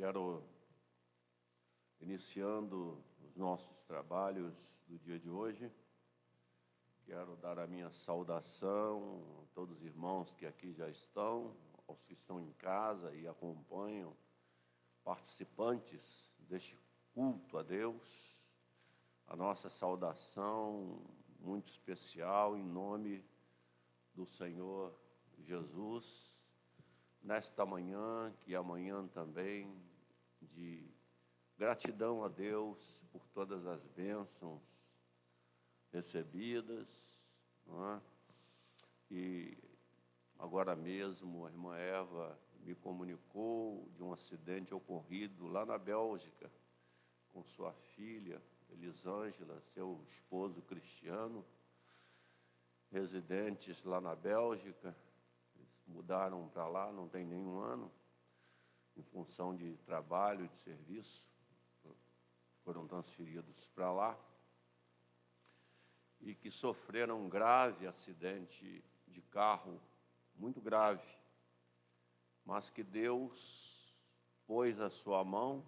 Quero, iniciando os nossos trabalhos do dia de hoje, quero dar a minha saudação a todos os irmãos que aqui já estão, aos que estão em casa e acompanham, participantes deste culto a Deus, a nossa saudação muito especial em nome do Senhor Jesus, nesta manhã, que é amanhã também de gratidão a Deus por todas as bênçãos recebidas, não é? E agora mesmo a irmã Eva me comunicou de um acidente ocorrido lá na Bélgica com sua filha Elisângela, seu esposo Cristiano, residentes lá na Bélgica. Mudaram para lá, não tem nenhum ano, em função de trabalho e de serviço, foram transferidos para lá, e que sofreram um grave acidente de carro, muito grave, mas que Deus pôs a sua mão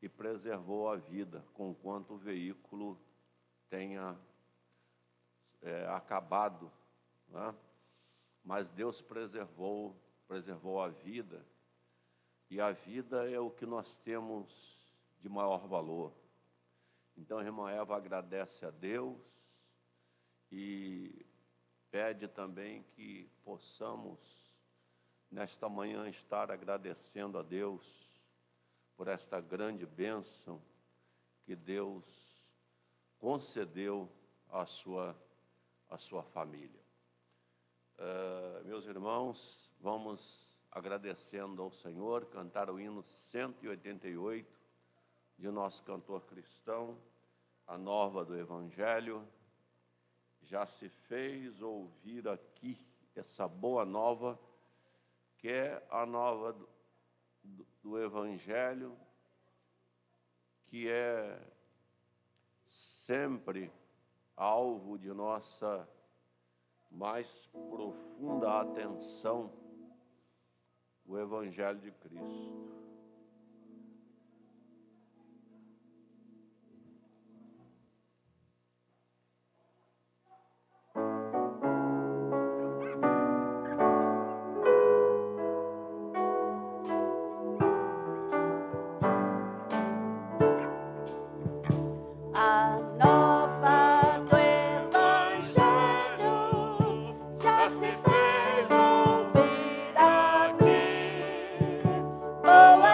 e preservou a vida, conquanto o veículo tenha acabado, né? Mas Deus preservou a vida, e a vida é o que nós temos de maior valor. Então a irmã Eva agradece a Deus e pede também que possamos, nesta manhã, estar agradecendo a Deus por esta grande bênção que Deus concedeu à sua família. Meus irmãos, vamos agradecendo ao Senhor, cantar o hino 188 de nosso cantor cristão, a nova do Evangelho. Já se fez ouvir aqui essa boa nova, que é a nova do Evangelho, que é sempre alvo de nossa mais profunda atenção, o Evangelho de Cristo. Oh,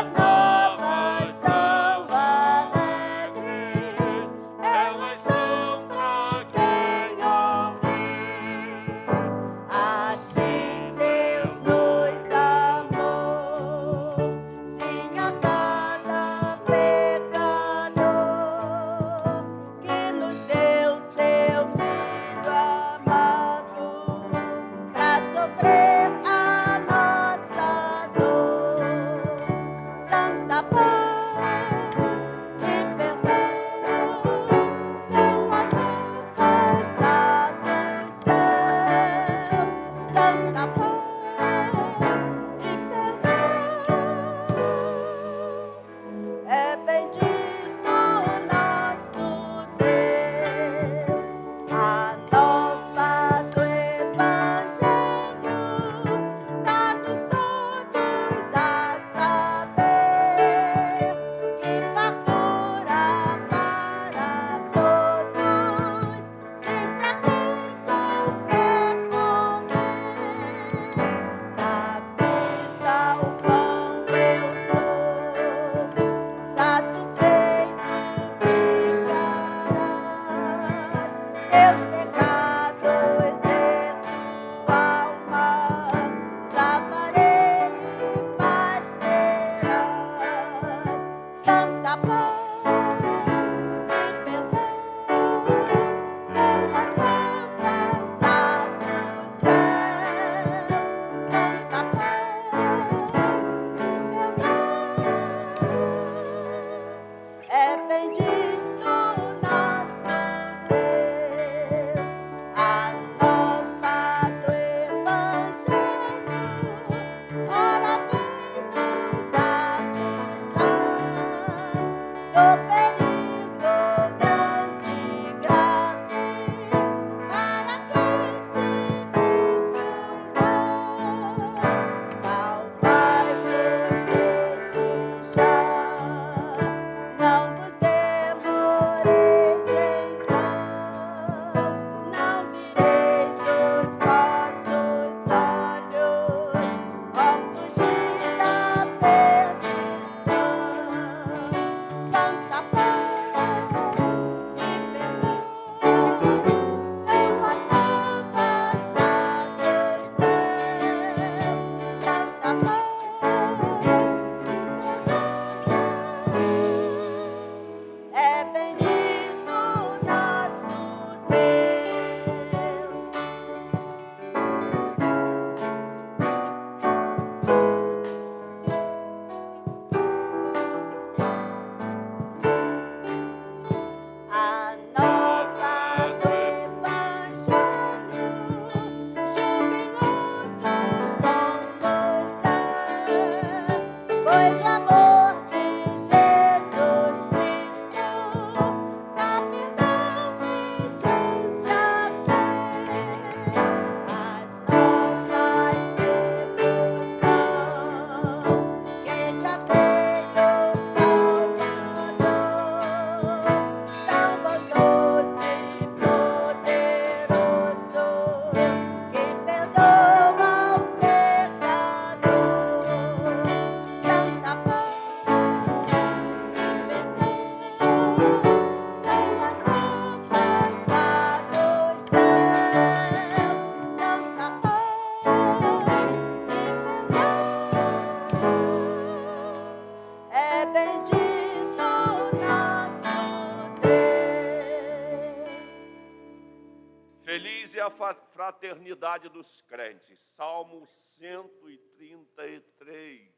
fraternidade dos crentes. Salmo 133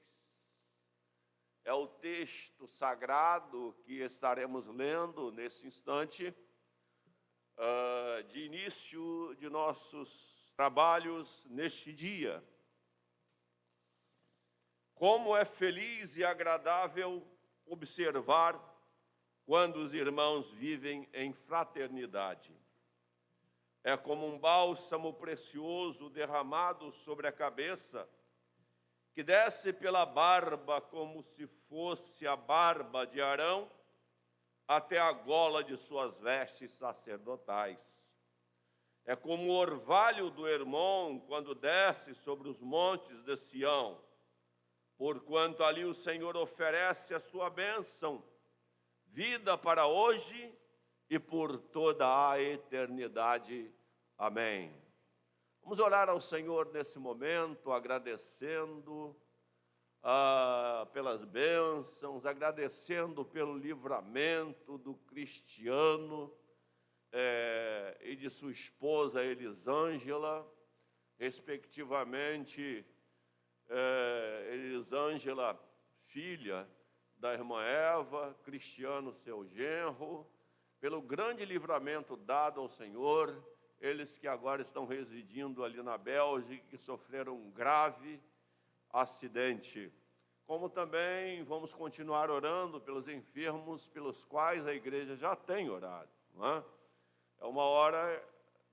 é o texto sagrado que estaremos lendo nesse instante, de início de nossos trabalhos neste dia. Como é feliz e agradável observar quando os irmãos vivem em fraternidade. É como um bálsamo precioso derramado sobre a cabeça, que desce pela barba como se fosse a barba de Arão, até a gola de suas vestes sacerdotais. É como o orvalho do Hermon quando desce sobre os montes de Sião, porquanto ali o Senhor oferece a sua bênção, vida para hoje e por toda a eternidade. Amém. Vamos orar ao Senhor nesse momento, agradecendo pelas bênçãos, agradecendo pelo livramento do Cristiano e de sua esposa Elisângela, respectivamente, Elisângela, filha da irmã Eva, Cristiano, seu genro, pelo grande livramento dado ao Senhor, eles que agora estão residindo ali na Bélgica, que sofreram um grave acidente. Como também vamos continuar orando pelos enfermos, pelos quais a igreja já tem orado, não é? É uma hora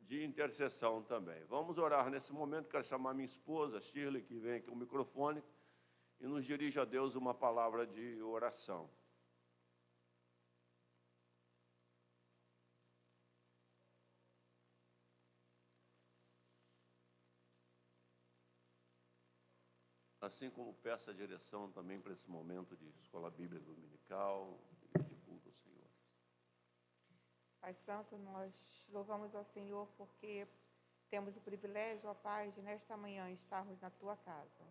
de intercessão também. Vamos orar nesse momento. Quero chamar minha esposa, Shirley, que vem aqui o microfone, e nos dirige a Deus uma palavra de oração. Assim como peço a direção também para esse momento de escola bíblica dominical e de culto ao Senhor. Pai Santo, nós louvamos ao Senhor porque temos o privilégio, ó Pai, de nesta manhã estarmos na Tua casa.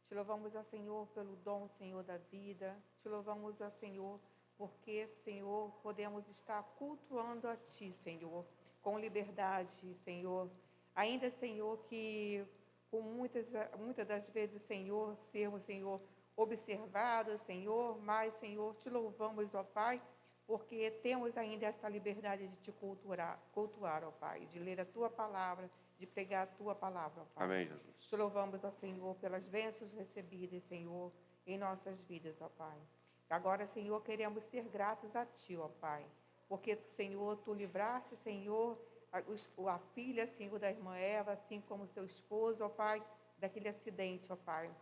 Te louvamos ao Senhor pelo dom, Senhor, da vida. Te louvamos ao Senhor porque, Senhor, podemos estar cultuando a Ti, Senhor, com liberdade, Senhor. Ainda, Senhor, que com muitas das vezes, Senhor, sermos, Senhor, observados, Senhor, mas, Senhor, te louvamos, ó Pai, porque temos ainda esta liberdade de te cultuar, ó Pai, de ler a Tua palavra, de pregar a Tua palavra, ó Pai. Amém, Jesus. Te louvamos, ó Senhor, pelas bênçãos recebidas, Senhor, em nossas vidas, ó Pai. Agora, Senhor, queremos ser gratos a Ti, ó Pai, porque, Senhor, Tu livraste, Senhor, a filha, Senhor, da irmã Eva, assim como seu esposo, ó Pai, daquele acidente, ó Pai.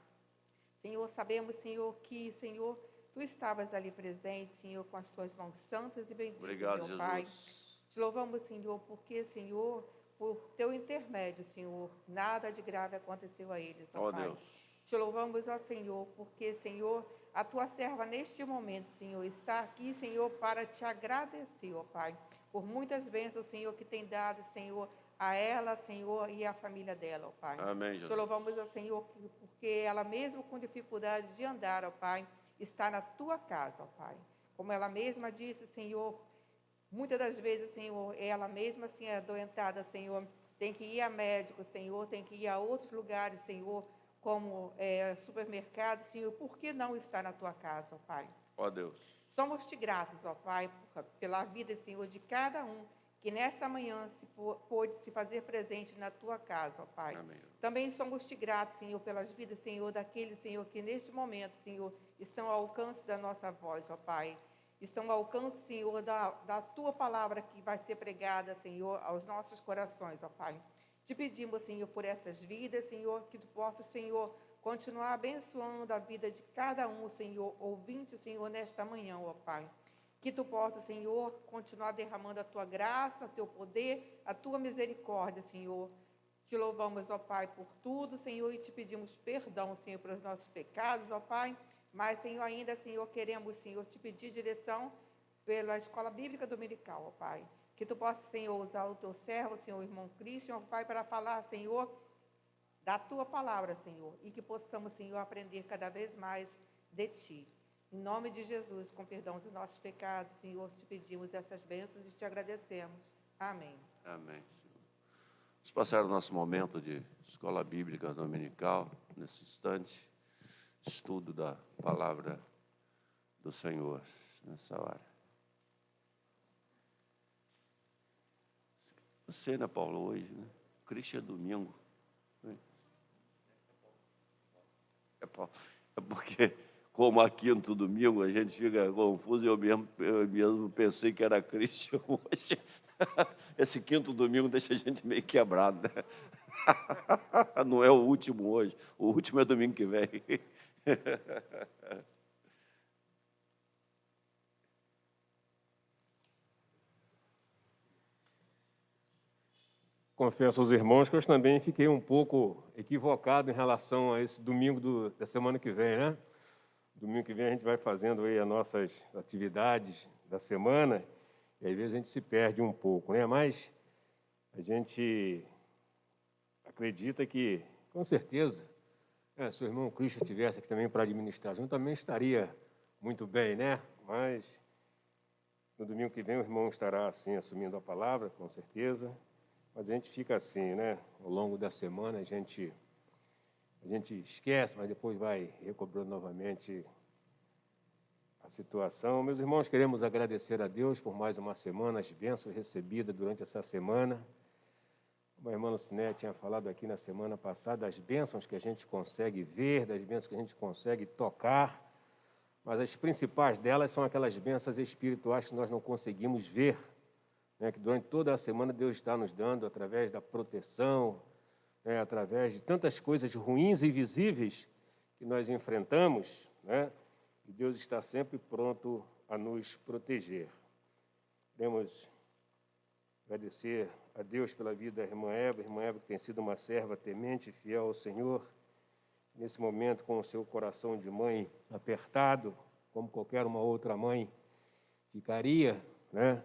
Senhor, sabemos, Senhor, que, Senhor, Tu estavas ali presente, Senhor, com as Tuas mãos santas e benditas, Obrigado, meu Pai. Jesus. Te louvamos, Senhor, porque, Senhor, por Teu intermédio, Senhor, nada de grave aconteceu a eles, ó Pai. Deus. Te louvamos, ó Senhor, porque, Senhor, a Tua serva neste momento, Senhor, está aqui, Senhor, para Te agradecer, ó Pai, por muitas bênçãos, Senhor, que tem dado, Senhor, a ela, Senhor, e a família dela, ó Pai. Amém, Jesus. Te louvamos, ó Senhor, porque ela mesmo com dificuldade de andar, ó Pai, está na Tua casa, ó Pai. Como ela mesma disse, Senhor, muitas das vezes, Senhor, ela mesma, assim, é adoentada, Senhor, tem que ir a médico, Senhor, tem que ir a outros lugares, Senhor, como supermercado, Senhor, por que não estar na Tua casa, ó Pai? Ó Deus. Somos-te gratos, ó Pai, pela vida, Senhor, de cada um que nesta manhã pôde se fazer presente na Tua casa, ó Pai. Amém. Também somos-te gratos, Senhor, pelas vidas, Senhor, daqueles, Senhor, que neste momento, Senhor, estão ao alcance da nossa voz, ó Pai. Estão ao alcance, Senhor, da Tua palavra que vai ser pregada, Senhor, aos nossos corações, ó Pai. Te pedimos, Senhor, por essas vidas, Senhor, que Tu possas, Senhor, continuar abençoando a vida de cada um, Senhor, ouvinte, Senhor, nesta manhã, ó Pai. Que Tu possas, Senhor, continuar derramando a Tua graça, o Teu poder, a Tua misericórdia, Senhor. Te louvamos, ó Pai, por tudo, Senhor, e Te pedimos perdão, Senhor, pelos nossos pecados, ó Pai. Mas, Senhor, ainda, Senhor, queremos, Senhor, Te pedir direção pela escola bíblica dominical, ó Pai. Que Tu possas, Senhor, usar o Teu servo, Senhor, o irmão Cristian, ó Pai, para falar, Senhor, da Tua palavra, Senhor, e que possamos, Senhor, aprender cada vez mais de Ti. Em nome de Jesus, com perdão dos nossos pecados, Senhor, Te pedimos essas bênçãos e Te agradecemos. Amém. Amém, Senhor. Vamos passar o nosso momento de escola bíblica dominical, nesse instante, estudo da palavra do Senhor, nessa hora. Você, né, Paulo, hoje, né? Cristo é domingo. É porque, como aqui no domingo, a gente fica confuso, eu mesmo pensei que era Cristo hoje. Esse quinto domingo deixa a gente meio quebrado, né? Não é o último hoje, o último é domingo que vem. Confesso aos irmãos que eu também fiquei um pouco equivocado em relação a esse domingo da semana que vem, né? Domingo que vem a gente vai fazendo aí as nossas atividades da semana e às vezes a gente se perde um pouco, né? Mas a gente acredita que, com certeza, se o irmão Cristo estivesse aqui também para administrar junto, também estaria muito bem, né? Mas no domingo que vem o irmão estará assim assumindo a palavra, com certeza. Mas a gente fica assim, né? Ao longo da semana a gente esquece, mas depois vai recobrando novamente a situação. Meus irmãos, queremos agradecer a Deus por mais uma semana, as bênçãos recebidas durante essa semana. Como a irmã Luciné tinha falado aqui na semana passada, das bênçãos que a gente consegue ver, das bênçãos que a gente consegue tocar, mas as principais delas são aquelas bênçãos espirituais que nós não conseguimos ver, né, que durante toda a semana Deus está nos dando através da proteção, né, através de tantas coisas ruins e visíveis que nós enfrentamos, né, e Deus está sempre pronto a nos proteger. Queremos agradecer a Deus pela vida da irmã Eva que tem sido uma serva temente e fiel ao Senhor, nesse momento com o seu coração de mãe apertado, como qualquer uma outra mãe ficaria, né?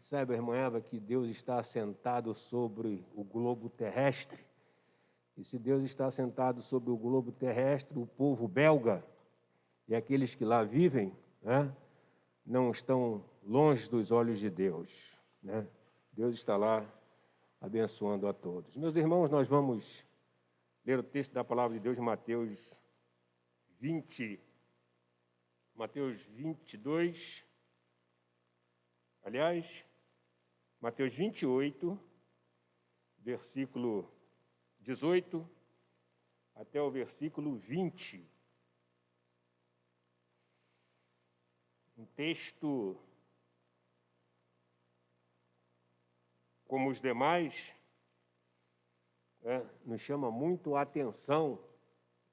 Saiba, irmã Eva, que Deus está assentado sobre o globo terrestre. E se Deus está assentado sobre o globo terrestre, o povo belga e aqueles que lá vivem, né, não estão longe dos olhos de Deus, né? Deus está lá abençoando a todos. Meus irmãos, nós vamos ler o texto da palavra de Deus em Mateus 22, Mateus 28, versículo 18 até o versículo 20. Um texto, como os demais, nos chama muito a atenção,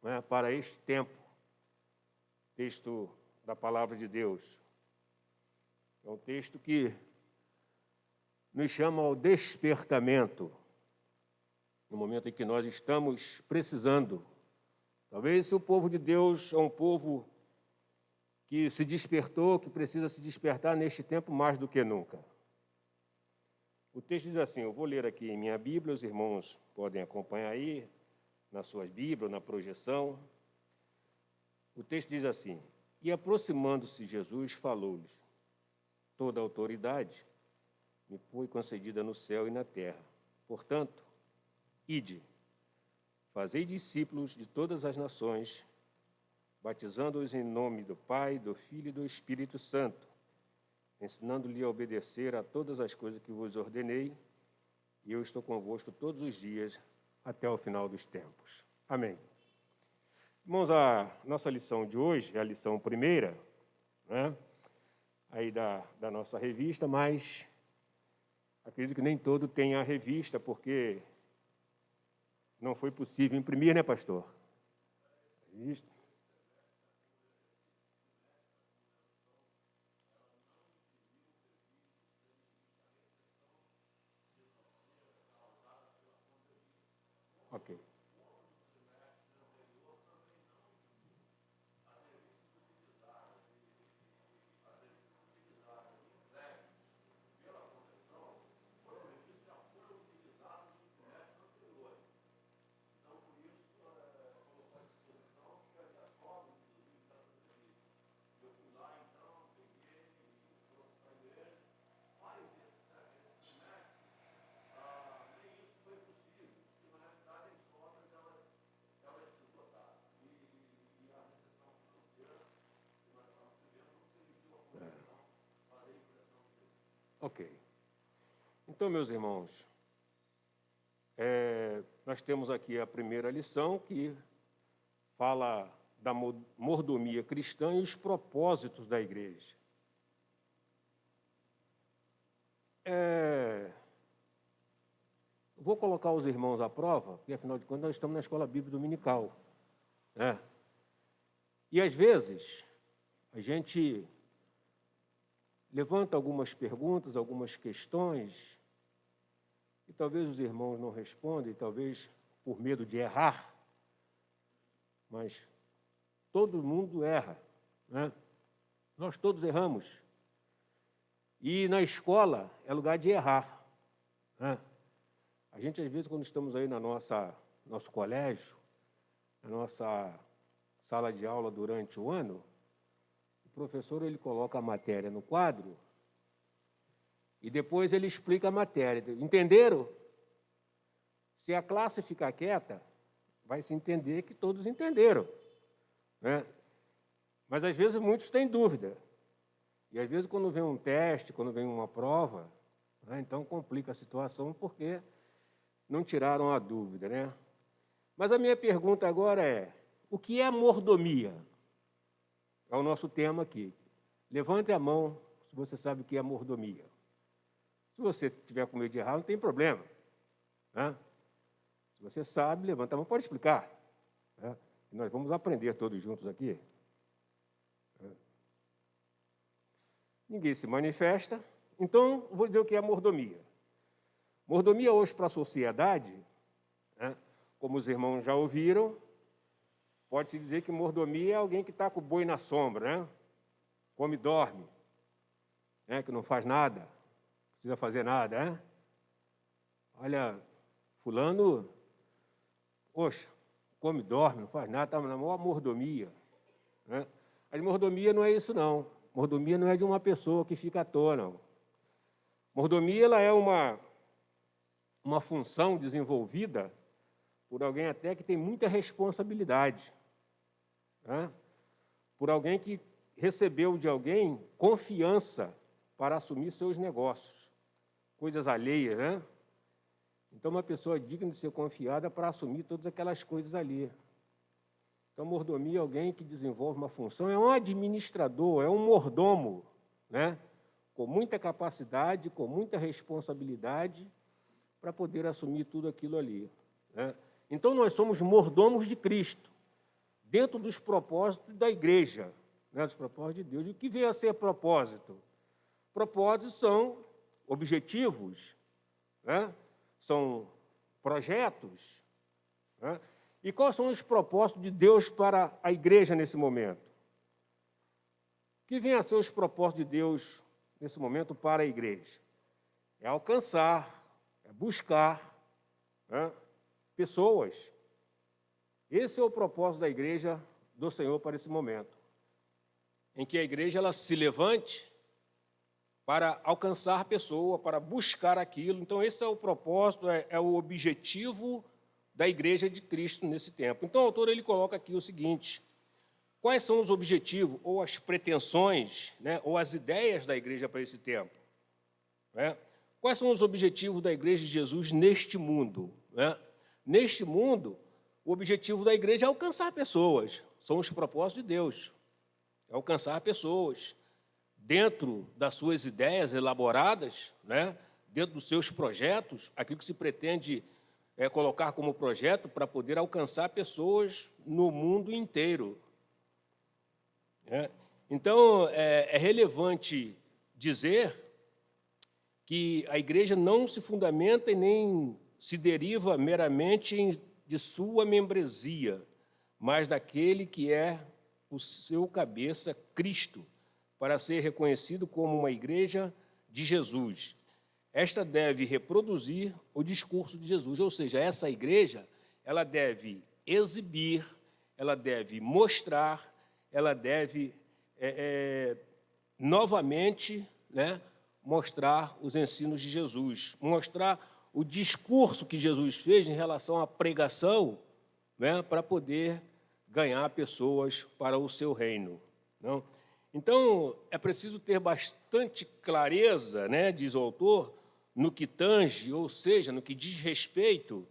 né, para este tempo. Texto da palavra de Deus. É um texto que nos chama ao despertamento, no momento em que nós estamos precisando. Talvez o povo de Deus é um povo que se despertou, que precisa se despertar neste tempo mais do que nunca. O texto diz assim, eu vou ler aqui em minha Bíblia, os irmãos podem acompanhar aí, nas suas Bíblias, na projeção. O texto diz assim, e aproximando-se Jesus, falou-lhes, toda a autoridade me foi concedida no céu e na terra. Portanto, ide, fazei discípulos de todas as nações, batizando-os em nome do Pai, do Filho e do Espírito Santo, ensinando-lhe a obedecer a todas as coisas que vos ordenei, e eu estou convosco todos os dias até o final dos tempos. Amém. Irmãos, a nossa lição de hoje é a lição primeira, né, aí da nossa revista, mas acredito que nem todo tem a revista, porque não foi possível imprimir, né, pastor? Revista. Ok. Ok. Então, meus irmãos, nós temos aqui a primeira lição que fala da mordomia cristã e os propósitos da igreja. Vou colocar os irmãos à prova, porque, afinal de contas, nós estamos na escola bíblica dominical, né? E, às vezes, a gente levanta algumas perguntas, algumas questões, e talvez os irmãos não respondem, talvez por medo de errar, mas todo mundo erra, né? Nós todos erramos. E na escola é lugar de errar, né? A gente, às vezes, quando estamos aí na nosso colégio, na nossa sala de aula durante o ano, o professor ele coloca a matéria no quadro e depois ele explica a matéria. Entenderam? Se a classe ficar quieta, vai se entender que todos entenderam, né? Mas, às vezes, muitos têm dúvida. E, às vezes, quando vem um teste, quando vem uma prova, né, então complica a situação porque não tiraram a dúvida, né? Mas a minha pergunta agora é, o que é mordomia? É o nosso tema aqui. Levante a mão se você sabe o que é mordomia. Se você tiver com medo de errar, não tem problema, né? Se você sabe, levanta a mão, pode explicar, né? Nós vamos aprender todos juntos aqui. Ninguém se manifesta, então vou dizer o que é mordomia. Mordomia hoje para a sociedade, né, como os irmãos já ouviram, pode-se dizer que mordomia é alguém que está com o boi na sombra, né? Come e dorme, né? Que não faz nada, não precisa fazer nada, né? Olha, fulano, poxa, come e dorme, não faz nada, está na maior mordomia, né? Mas mordomia não é isso, não. Mordomia não é de uma pessoa que fica à toa, não. Mordomia ela é uma função desenvolvida por alguém até que tem muita responsabilidade, né? Por alguém que recebeu de alguém confiança para assumir seus negócios, coisas alheias, né? Então, uma pessoa digna de ser confiada para assumir todas aquelas coisas ali. Então, mordomia é alguém que desenvolve uma função, é um administrador, é um mordomo, né? Com muita capacidade, com muita responsabilidade, para poder assumir tudo aquilo ali, né? Então, nós somos mordomos de Cristo, dentro dos propósitos da igreja, né? Dos propósitos de Deus. E o que vem a ser propósito? Propósitos são objetivos, né? São projetos, né? E quais são os propósitos de Deus para a igreja nesse momento? O que vem a ser os propósitos de Deus nesse momento para a igreja? É alcançar, é buscar, né, pessoas. Esse é o propósito da igreja do Senhor para esse momento, em que a igreja ela se levante para alcançar pessoa, para buscar aquilo. Então, esse é o propósito, é o objetivo da igreja de Cristo nesse tempo. Então, o autor ele coloca aqui o seguinte: quais são os objetivos, ou as pretensões, né, ou as ideias da igreja para esse tempo, né? Quais são os objetivos da igreja de Jesus neste mundo, né? Neste mundo, o objetivo da igreja é alcançar pessoas, são os propósitos de Deus, é alcançar pessoas, dentro das suas ideias elaboradas, né, dentro dos seus projetos, aquilo que se pretende colocar como projeto para poder alcançar pessoas no mundo inteiro, né? Então, é relevante dizer que a igreja não se fundamenta e nem se deriva meramente de sua membresia, mas daquele que é o seu cabeça, Cristo, para ser reconhecido como uma igreja de Jesus. Esta deve reproduzir o discurso de Jesus, ou seja, essa igreja, ela deve exibir, ela deve mostrar, ela deve novamente, né, mostrar os ensinos de Jesus, mostrar o discurso que Jesus fez em relação à pregação, né, para poder ganhar pessoas para o seu reino, não? Então, é preciso ter bastante clareza, né, diz o autor, no que tange, ou seja, no que diz respeito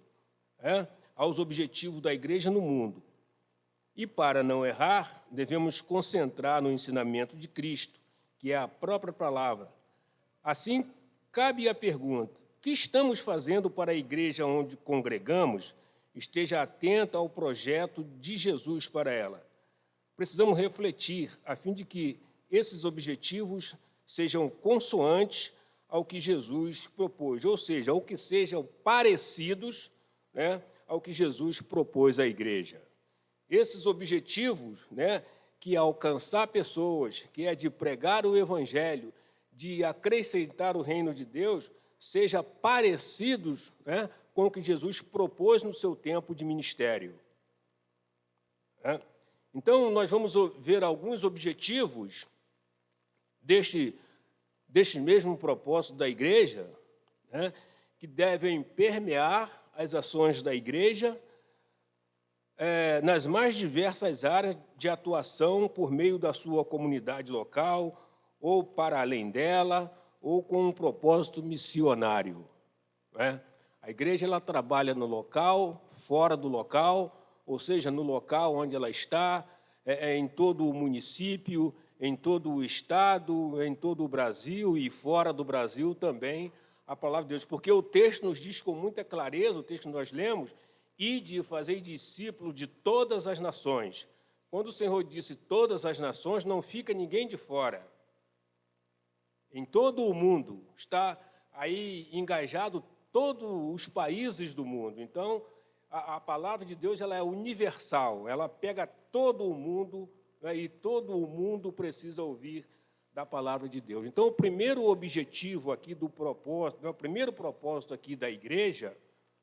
aos objetivos da igreja no mundo. E, para não errar, devemos concentrar no ensinamento de Cristo, que é a própria palavra. Assim, cabe a pergunta: o que estamos fazendo para a igreja onde congregamos esteja atenta ao projeto de Jesus para ela? Precisamos refletir a fim de que esses objetivos sejam consoantes ao que Jesus propôs, ou seja, ao que sejam parecidos, né, ao que Jesus propôs à igreja. Esses objetivos, né, que é alcançar pessoas, que é de pregar o evangelho, de acrescentar o reino de Deus, seja parecidos, né, com o que Jesus propôs no seu tempo de ministério. Então, nós vamos ver alguns objetivos deste mesmo propósito da igreja, né, que devem permear as ações da igreja nas mais diversas áreas de atuação por meio da sua comunidade local, ou para além dela, ou com um propósito missionário. Né? A igreja ela trabalha no local, fora do local, ou seja, no local onde ela está, em todo o município, em todo o estado, em todo o Brasil e fora do Brasil também, a palavra de Deus. Porque o texto nos diz com muita clareza, o texto que nós lemos, ide e fazei discípulos de todas as nações. Quando o Senhor disse todas as nações, não fica ninguém de fora. Em todo o mundo, está aí engajado todos os países do mundo. Então, a palavra de Deus ela é universal, ela pega todo o mundo, né, e todo o mundo precisa ouvir da palavra de Deus. Então, o primeiro objetivo aqui do propósito, né, o primeiro propósito aqui da igreja,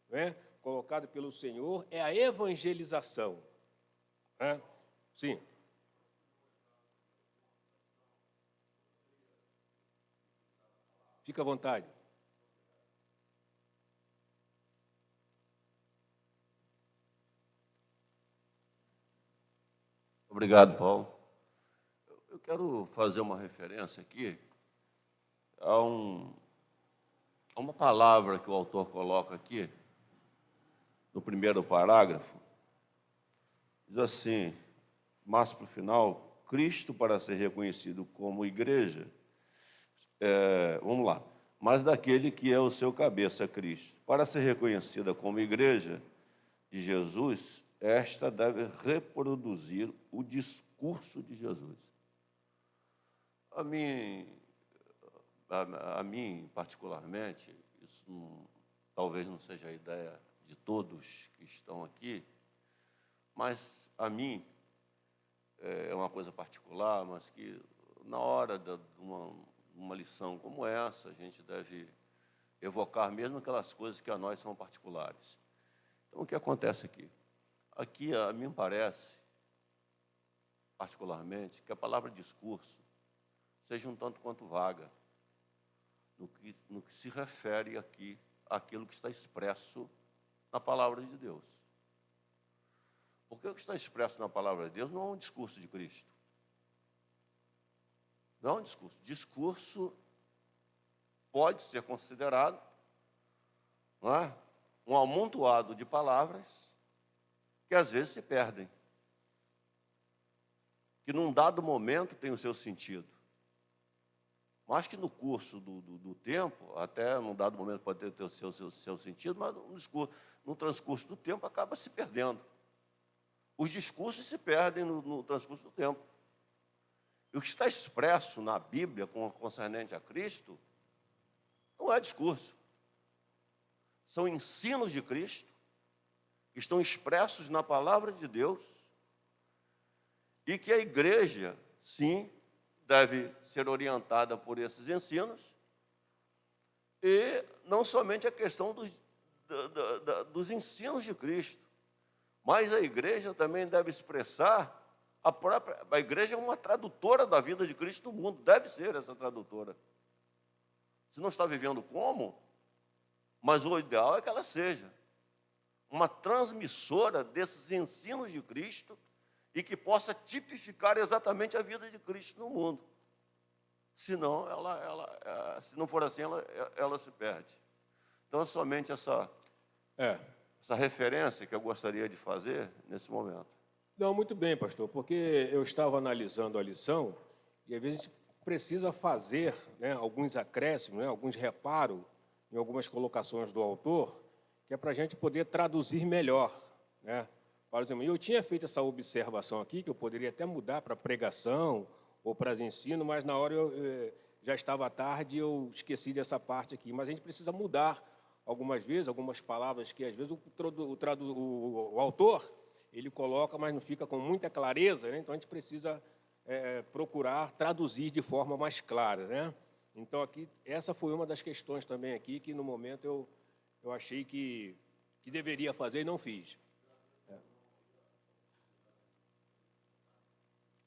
né, colocado pelo Senhor, é a evangelização. Né? Sim. Fica à vontade. Obrigado, Paulo. Eu quero fazer uma referência aqui a uma palavra que o autor coloca aqui, no primeiro parágrafo. Diz assim, mais para o final, Cristo, para ser reconhecido como igreja, vamos lá, mas daquele que é o seu cabeça, Cristo. Para ser reconhecida como igreja de Jesus, esta deve reproduzir o discurso de Jesus. A mim particularmente, isso talvez não seja a ideia de todos que estão aqui, mas a mim é uma coisa particular, mas que na hora de uma lição como essa, a gente deve evocar mesmo aquelas coisas que a nós são particulares. Então, o que acontece aqui? Aqui, a mim parece, particularmente, que a palavra discurso seja um tanto quanto vaga no que se refere aqui àquilo que está expresso na palavra de Deus. Porque o que está expresso na palavra de Deus não é um discurso de Cristo. Não é um discurso. Discurso pode ser considerado, não é, um amontoado de palavras que às vezes se perdem, que num dado momento tem o seu sentido, mas que no curso do tempo, até num dado momento pode ter o seu sentido, mas no transcurso do tempo acaba se perdendo. Os discursos se perdem no transcurso do tempo. E o que está expresso na Bíblia concernente a Cristo não é discurso. São ensinos de Cristo que estão expressos na palavra de Deus e que a igreja, sim, deve ser orientada por esses ensinos e não somente a questão dos ensinos de Cristo, mas a igreja também deve expressar a igreja é uma tradutora da vida de Cristo no mundo, deve ser essa tradutora. Se não está vivendo como, mas o ideal é que ela seja uma transmissora desses ensinos de Cristo e que possa tipificar exatamente a vida de Cristo no mundo. Senão, se não for assim, ela se perde. Então, é somente essa referência que eu gostaria de fazer nesse momento. Não, muito bem, pastor, porque eu estava analisando a lição e às vezes a gente precisa fazer, né, alguns acréscimos, né, alguns reparos em algumas colocações do autor, que é para a gente poder traduzir melhor, né? Por exemplo, eu tinha feito essa observação aqui, que eu poderia até mudar para pregação ou para ensino, mas na hora já estava tarde e eu esqueci dessa parte aqui. Mas a gente precisa mudar algumas vezes, algumas palavras que às vezes o autor ele coloca, mas não fica com muita clareza, né? Então a gente precisa procurar traduzir de forma mais clara, né? Então aqui, essa foi uma das questões também aqui, que no momento eu achei que deveria fazer e não fiz.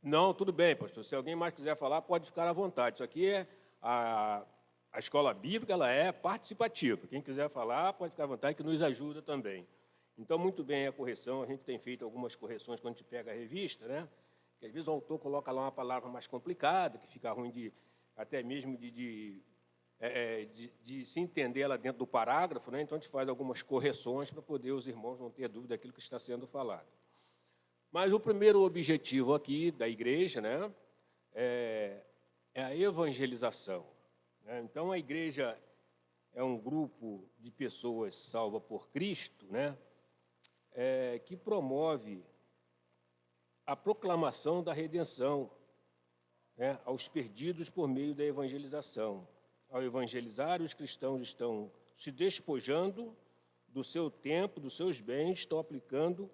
Não, tudo bem, pastor. Se alguém mais quiser falar, pode ficar à vontade. Isso aqui é a escola bíblica, ela é participativa. Quem quiser falar, pode ficar à vontade, que nos ajuda também. Então, muito bem a correção. A gente tem feito algumas correções quando a gente pega a revista, né? Que às vezes o autor coloca lá uma palavra mais complicada, que fica ruim até mesmo de se entender lá dentro do parágrafo, né? Então, a gente faz algumas correções para poder os irmãos não ter dúvida daquilo que está sendo falado. Mas o primeiro objetivo aqui da igreja, né, é a evangelização, né? Então, a igreja é um grupo de pessoas salvas por Cristo, né, que promove a proclamação da redenção, né, aos perdidos por meio da evangelização. Ao evangelizar, os cristãos estão se despojando do seu tempo, dos seus bens, estão aplicando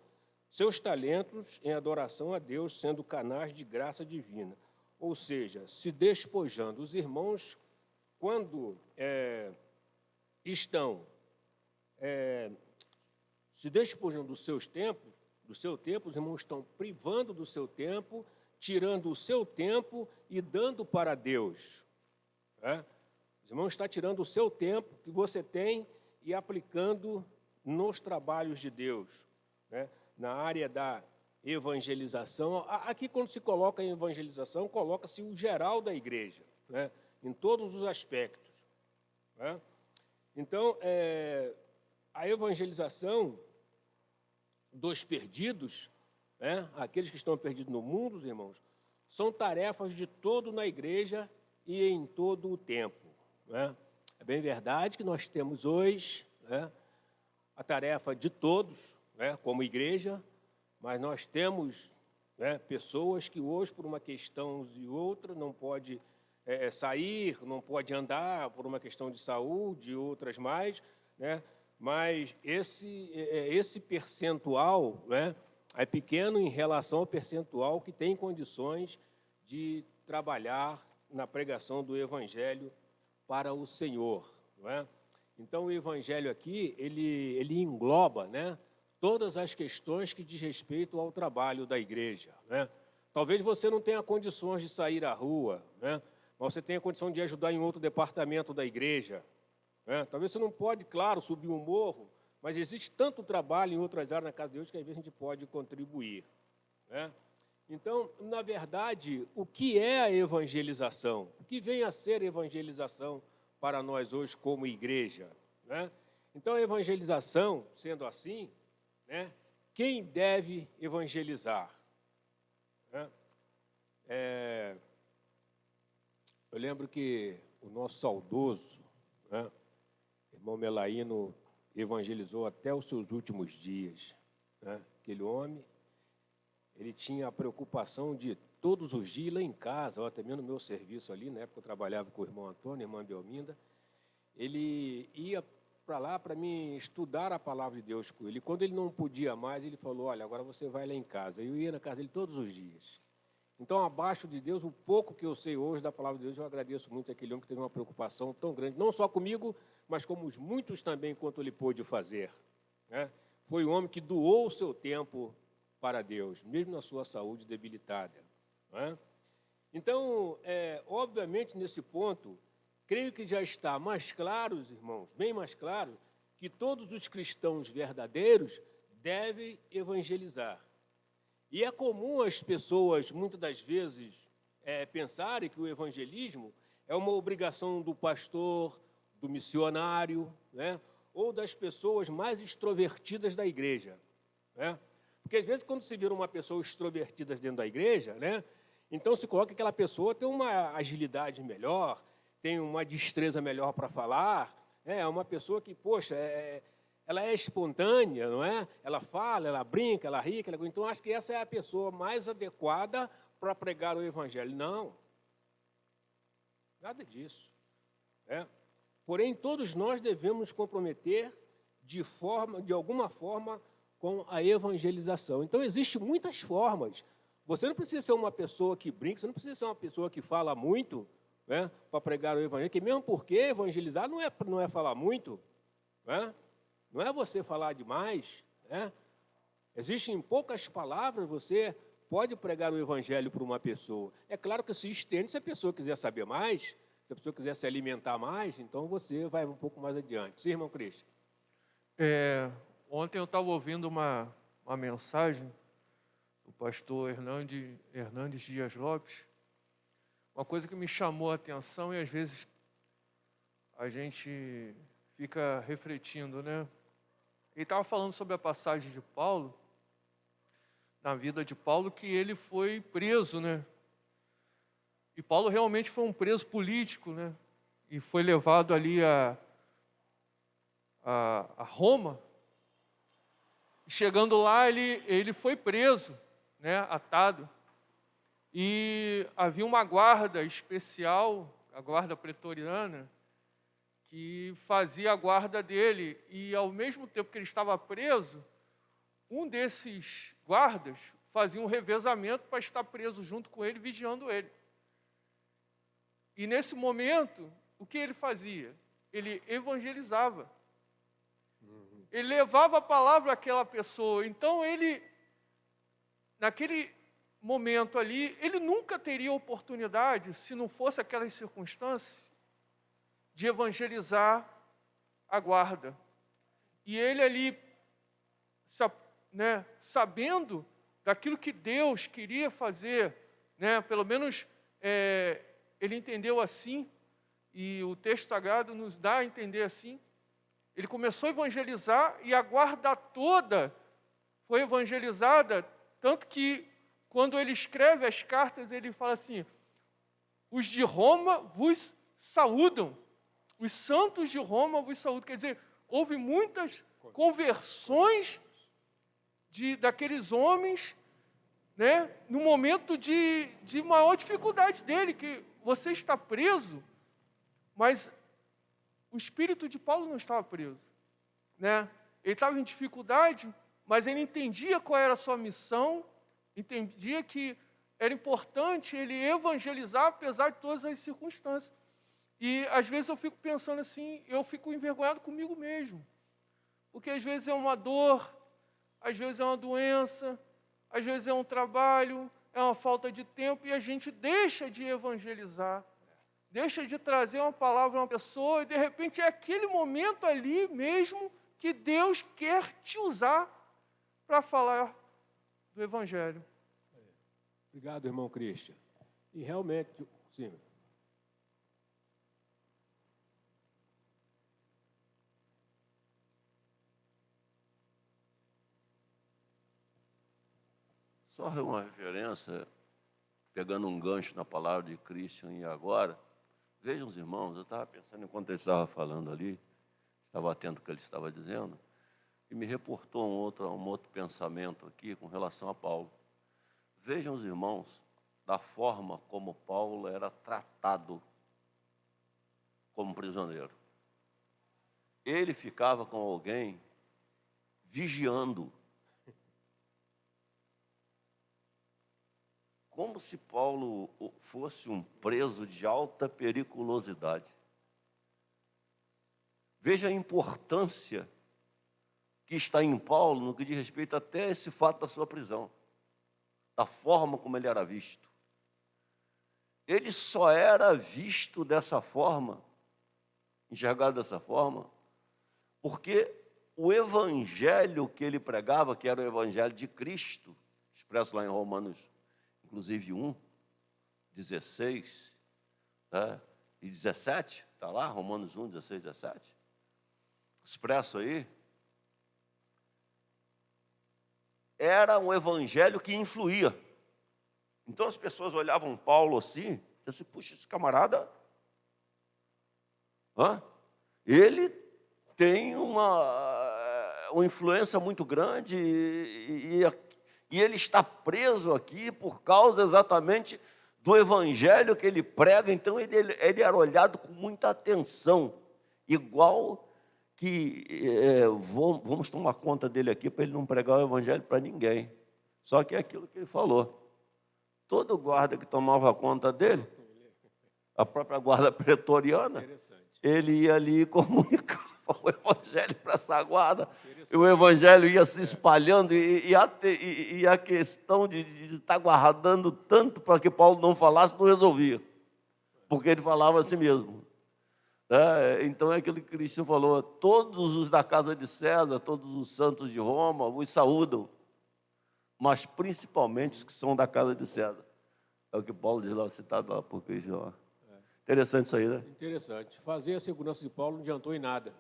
seus talentos em adoração a Deus, sendo canais de graça divina. Ou seja, se despojando. Os irmãos, quando estão se despojando dos seus tempos, do seu tempo, os irmãos estão privando do seu tempo, tirando o seu tempo e dando para Deus, né? Os irmãos estão tirando o seu tempo que você tem e aplicando nos trabalhos de Deus, né? Na área da evangelização. Aqui, quando se coloca em evangelização, coloca-se o geral da igreja, né? Em todos os aspectos, né? Então, a evangelização dos perdidos, né? Aqueles que estão perdidos no mundo, os irmãos, são tarefas de todo na igreja e em todo o tempo, né? É bem verdade que nós temos hoje, né, a tarefa de todos, né, como igreja, mas nós temos, né, pessoas que hoje, por uma questão e outra, não pode sair, não pode andar, por uma questão de saúde e outras mais, né, mas esse percentual, né, é pequeno em relação ao percentual que tem condições de trabalhar na pregação do Evangelho para o Senhor, não é? Então, o Evangelho aqui, ele engloba, né, todas as questões que diz respeito ao trabalho da igreja, né? Talvez você não tenha condições de sair à rua, né, mas você tenha condição de ajudar em outro departamento da igreja, né? Talvez você não pode, claro, subir um morro, mas existe tanto trabalho em outras áreas na casa de Deus que às vezes a gente pode contribuir, né? Então, na verdade, o que é a evangelização? O que vem a ser evangelização para nós hoje como igreja, né? Então, a evangelização, sendo assim, né, quem deve evangelizar, né? Eu lembro que o nosso saudoso, né, irmão Melaíno evangelizou até os seus últimos dias, né? Aquele homem, ele tinha a preocupação de todos os dias lá em casa, ou até mesmo no meu serviço ali, na época eu trabalhava com o irmão Antônio, a irmã Belminda, ele ia para lá para mim estudar a palavra de Deus com ele. E quando ele não podia mais, ele falou, olha, agora você vai lá em casa. Eu ia na casa dele todos os dias. Então, abaixo de Deus, o pouco que eu sei hoje da palavra de Deus, eu agradeço muito àquele homem que teve uma preocupação tão grande, não só comigo, mas como os muitos também, quanto ele pôde fazer, né? Foi um homem que doou o seu tempo para Deus, mesmo na sua saúde debilitada, né? Então, obviamente, nesse ponto, creio que já está mais claro, irmãos, bem mais claro, que todos os cristãos verdadeiros devem evangelizar. E é comum as pessoas, muitas das vezes, pensarem que o evangelismo é uma obrigação do pastor, do missionário, né? Ou das pessoas mais extrovertidas da igreja, né? Porque, às vezes, quando se vira uma pessoa extrovertida dentro da igreja, né, então se coloca que aquela pessoa tem uma agilidade melhor, tem uma destreza melhor para falar, é uma pessoa que, poxa, ela é espontânea, não é? Ela fala, ela brinca, ela ri, então acho que essa é a pessoa mais adequada para pregar o evangelho. Não, nada disso. Porém, todos nós devemos nos comprometer de alguma forma com a evangelização. Então, existem muitas formas. Você não precisa ser uma pessoa que brinca, você não precisa ser uma pessoa que fala muito, né, para pregar o evangelho, que mesmo porque evangelizar não é falar muito, né? Não é você falar demais, né? Existem poucas palavras, você pode pregar o evangelho para uma pessoa. É claro que se estende, se a pessoa quiser saber mais, se a pessoa quiser se alimentar mais, então você vai um pouco mais adiante. Sim, irmão Cristian? Ontem eu estava ouvindo uma mensagem do pastor Hernandes Dias Lopes, uma coisa que me chamou a atenção e às vezes a gente fica refletindo, né? Ele estava falando sobre a passagem de Paulo, na vida de Paulo, que ele foi preso, né? E Paulo realmente foi um preso político, né? E foi levado ali a Roma. Chegando lá, ele foi preso, né, atado. E havia uma guarda especial, a guarda pretoriana, que fazia a guarda dele. E, ao mesmo tempo que ele estava preso, um desses guardas fazia um revezamento para estar preso junto com ele, vigiando ele. E, nesse momento, o que ele fazia? Ele evangelizava. Ele levava a palavra àquela pessoa. Então, naquele momento ali, ele nunca teria oportunidade, se não fosse aquelas circunstâncias, de evangelizar a guarda. E ele ali, né, sabendo daquilo que Deus queria fazer, né, pelo menos ele entendeu assim, e o texto sagrado nos dá a entender assim. Ele começou a evangelizar e a guarda toda foi evangelizada, tanto que quando ele escreve as cartas, ele fala assim: os de Roma vos saúdam, os santos de Roma vos saúdam. Quer dizer, houve muitas conversões daqueles homens, né, no momento de maior dificuldade dele, que você está preso, mas o espírito de Paulo não estava preso, né? Ele estava em dificuldade, mas ele entendia qual era a sua missão, entendia que era importante ele evangelizar apesar de todas as circunstâncias. E às vezes eu fico pensando assim, eu fico envergonhado comigo mesmo, porque às vezes é uma dor, às vezes é uma doença, às vezes é um trabalho, é uma falta de tempo, e a gente deixa de evangelizar. Deixa de trazer uma palavra a uma pessoa e, de repente, é aquele momento ali mesmo que Deus quer te usar para falar do Evangelho. Obrigado, irmão Cristian. E realmente, sim. Só uma referência, pegando um gancho na palavra de Christian e agora. Vejam os irmãos, eu estava pensando enquanto ele estava falando ali, estava atento ao que ele estava dizendo, e me reportou um outro pensamento aqui com relação a Paulo. Vejam os irmãos, da forma como Paulo era tratado como prisioneiro. Ele ficava com alguém vigiando. Como se Paulo fosse um preso de alta periculosidade. Veja a importância que está em Paulo no que diz respeito até esse fato da sua prisão, da forma como ele era visto. Ele só era visto dessa forma, enxergado dessa forma, porque o evangelho que ele pregava, que era o evangelho de Cristo, expresso lá em Romanos, inclusive 1, 16, né, e 17, está lá, Romanos 1, 16, 17, expresso aí, era um evangelho que influía. Então as pessoas olhavam Paulo assim, e assim, puxa, esse camarada, ele tem uma influência muito grande e ele está preso aqui por causa exatamente do evangelho que ele prega. Então ele era olhado com muita atenção, igual que vamos tomar conta dele aqui para ele não pregar o evangelho para ninguém. Só que é aquilo que ele falou. Todo guarda que tomava conta dele, a própria guarda pretoriana, ele ia ali e comunicava o evangelho para essa guarda. E o evangelho ia se espalhando e a questão de estar guardando tanto para que Paulo não falasse, não resolvia. Porque ele falava assim mesmo. Então é aquilo que Cristo falou, todos os da casa de César, todos os santos de Roma os saúdam, mas principalmente os que são da casa de César. É o que Paulo diz lá, citado lá por Cristo. Interessante isso aí, né? Interessante. Fazer a segurança de Paulo não adiantou em nada.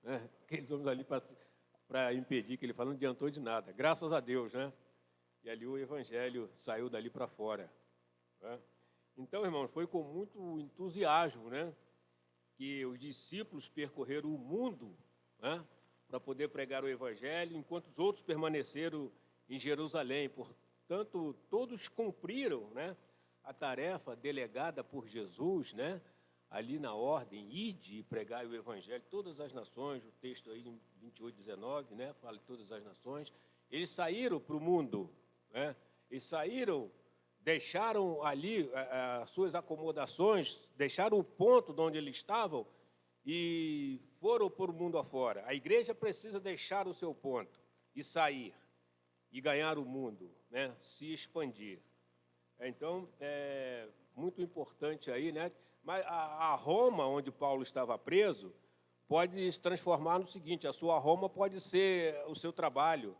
Né? Aqueles homens ali para impedir que ele fale, não adiantou de nada. Graças a Deus, né? E ali o evangelho saiu dali para fora. Né? Então, irmãos, foi com muito entusiasmo, né, que os discípulos percorreram o mundo, né, para poder pregar o evangelho, enquanto os outros permaneceram em Jerusalém. Portanto, todos cumpriram, né, a tarefa delegada por Jesus, né, ali na ordem, ide e pregai o evangelho, todas as nações, o texto aí em 28, 19, né, fala de todas as nações. Eles saíram para o mundo, né, eles saíram, deixaram ali as suas acomodações, deixaram o ponto de onde eles estavam e foram para o mundo afora. A igreja precisa deixar o seu ponto e sair, e ganhar o mundo, né, se expandir. Então, é muito importante aí, né? Mas a Roma, onde Paulo estava preso, pode se transformar no seguinte: a sua Roma pode ser o seu trabalho,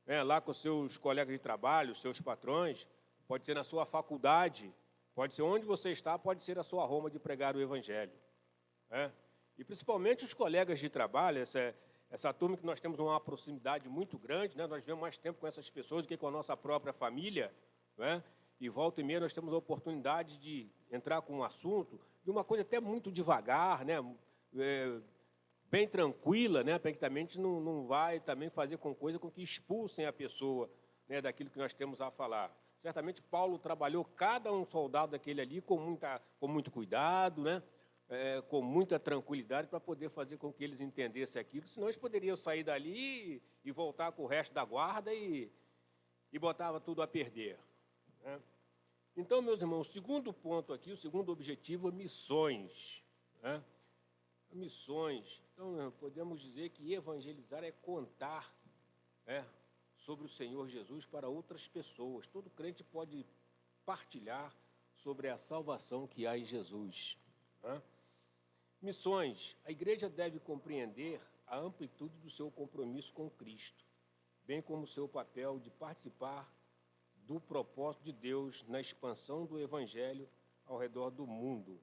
né? Lá com os seus colegas de trabalho, os seus patrões, pode ser na sua faculdade, pode ser onde você está, pode ser a sua Roma de pregar o evangelho, né? E principalmente os colegas de trabalho, essa turma que nós temos uma proximidade muito grande, né? Nós vivemos mais tempo com essas pessoas do que com a nossa própria família, né? E volta e meia nós temos a oportunidade de entrar com um assunto, de uma coisa até muito devagar, né? Bem tranquila, né? Para que também a gente não vai também fazer com que expulsem a pessoa, né, daquilo que nós temos a falar. Certamente Paulo trabalhou cada um soldado daquele ali com muito cuidado, né? Com muita tranquilidade para poder fazer com que eles entendessem aquilo, senão eles poderiam sair dali e voltar com o resto da guarda e botava tudo a perder, né? Então, meus irmãos, o segundo ponto aqui, o segundo objetivo é missões, né? Missões. Então, podemos dizer que evangelizar é contar, né, sobre o Senhor Jesus para outras pessoas. Todo crente pode partilhar sobre a salvação que há em Jesus, né? Missões. A igreja deve compreender a amplitude do seu compromisso com Cristo, bem como o seu papel de participar do propósito de Deus na expansão do evangelho ao redor do mundo,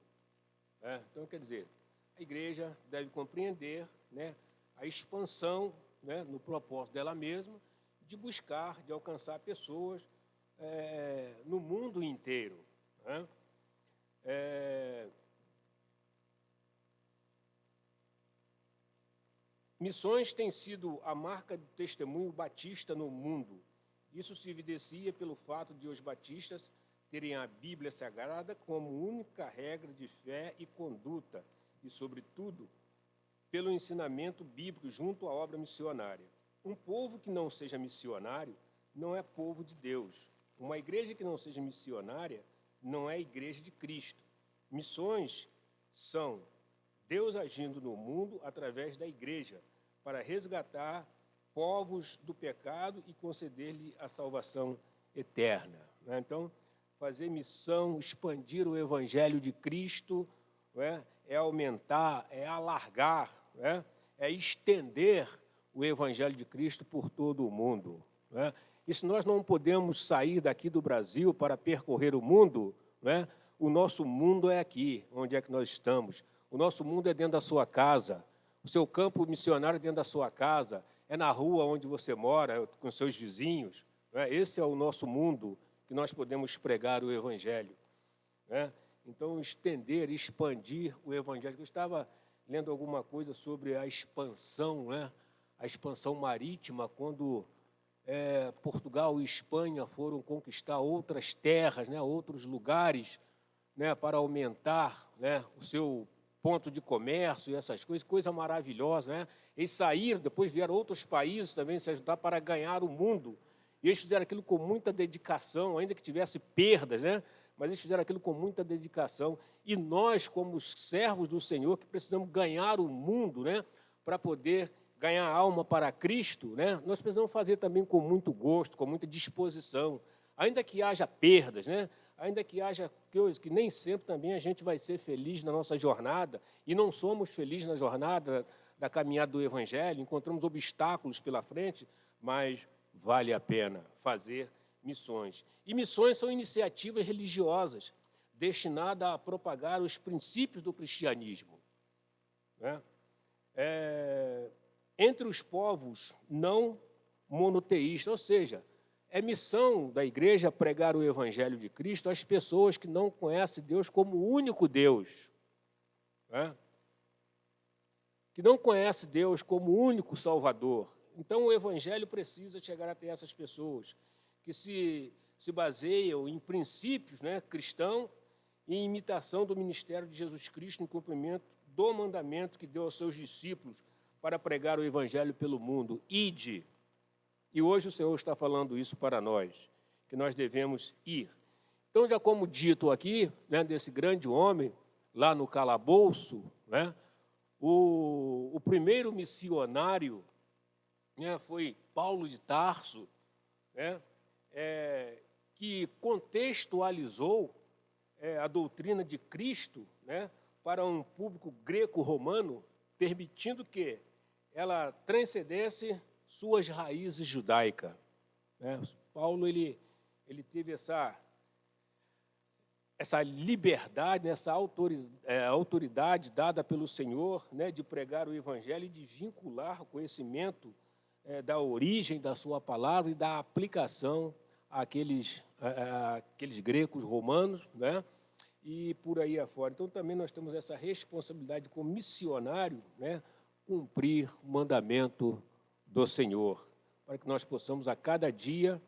né? Então, quer dizer, a igreja deve compreender, né, a expansão, né, no propósito dela mesma, de buscar, de alcançar pessoas no mundo inteiro, né? Missões têm sido a marca do testemunho batista no mundo. Isso se evidencia pelo fato de os batistas terem a Bíblia Sagrada como única regra de fé e conduta, e, sobretudo, pelo ensinamento bíblico junto à obra missionária. Um povo que não seja missionário não é povo de Deus. Uma igreja que não seja missionária não é igreja de Cristo. Missões são Deus agindo no mundo através da igreja para resgatar povos do pecado e conceder-lhe a salvação eterna, né? Então, fazer missão, expandir o evangelho de Cristo, né, é aumentar, é alargar, né, é estender o evangelho de Cristo por todo o mundo, né? E se nós não podemos sair daqui do Brasil para percorrer o mundo, né, o nosso mundo é aqui, onde é que nós estamos. O nosso mundo é dentro da sua casa. O seu campo missionário é dentro da sua casa. É na rua onde você mora, com seus vizinhos. Né? Esse é o nosso mundo que nós podemos pregar o Evangelho. Né? Então, estender, expandir o Evangelho. Eu estava lendo alguma coisa sobre a expansão, né? A expansão marítima, quando Portugal e Espanha foram conquistar outras terras, né? Outros lugares, né? Para aumentar, né? O seu ponto de comércio e essas coisas, coisa maravilhosa, né? Eles saíram, depois vieram outros países também se ajudar para ganhar o mundo. E eles fizeram aquilo com muita dedicação, ainda que tivesse perdas, né? Mas eles fizeram aquilo com muita dedicação. E nós, como servos do Senhor, que precisamos ganhar o mundo, né? Para poder ganhar alma para Cristo, né? Nós precisamos fazer também com muito gosto, com muita disposição. Ainda que haja perdas, né? Ainda que haja coisas que nem sempre também a gente vai ser feliz na nossa jornada, e não somos felizes na jornada da caminhada do Evangelho, encontramos obstáculos pela frente, mas vale a pena fazer missões. E missões são iniciativas religiosas destinadas a propagar os princípios do cristianismo, né? Entre os povos não monoteístas, ou seja, é missão da igreja pregar o Evangelho de Cristo às pessoas que não conhecem Deus como o único Deus, né? Que não conhecem Deus como o único Salvador. Então, o Evangelho precisa chegar até essas pessoas que se baseiam em princípios, né, cristãos e em imitação do ministério de Jesus Cristo em cumprimento do mandamento que deu aos seus discípulos para pregar o Evangelho pelo mundo. Ide. E hoje o Senhor está falando isso para nós, que nós devemos ir. Então, já como dito aqui, né, desse grande homem, lá no calabouço, né, o primeiro missionário, né, foi Paulo de Tarso, né, que contextualizou a doutrina de Cristo, né, para um público greco-romano, permitindo que ela transcendesse suas raízes judaicas, né? Paulo ele teve essa liberdade, essa autoridade dada pelo Senhor, né, de pregar o Evangelho e de vincular o conhecimento da origem da sua palavra e da aplicação àqueles gregos romanos, né, e por aí afora. Então, também nós temos essa responsabilidade como missionário, né, cumprir o mandamento do Senhor, para que nós possamos a cada dia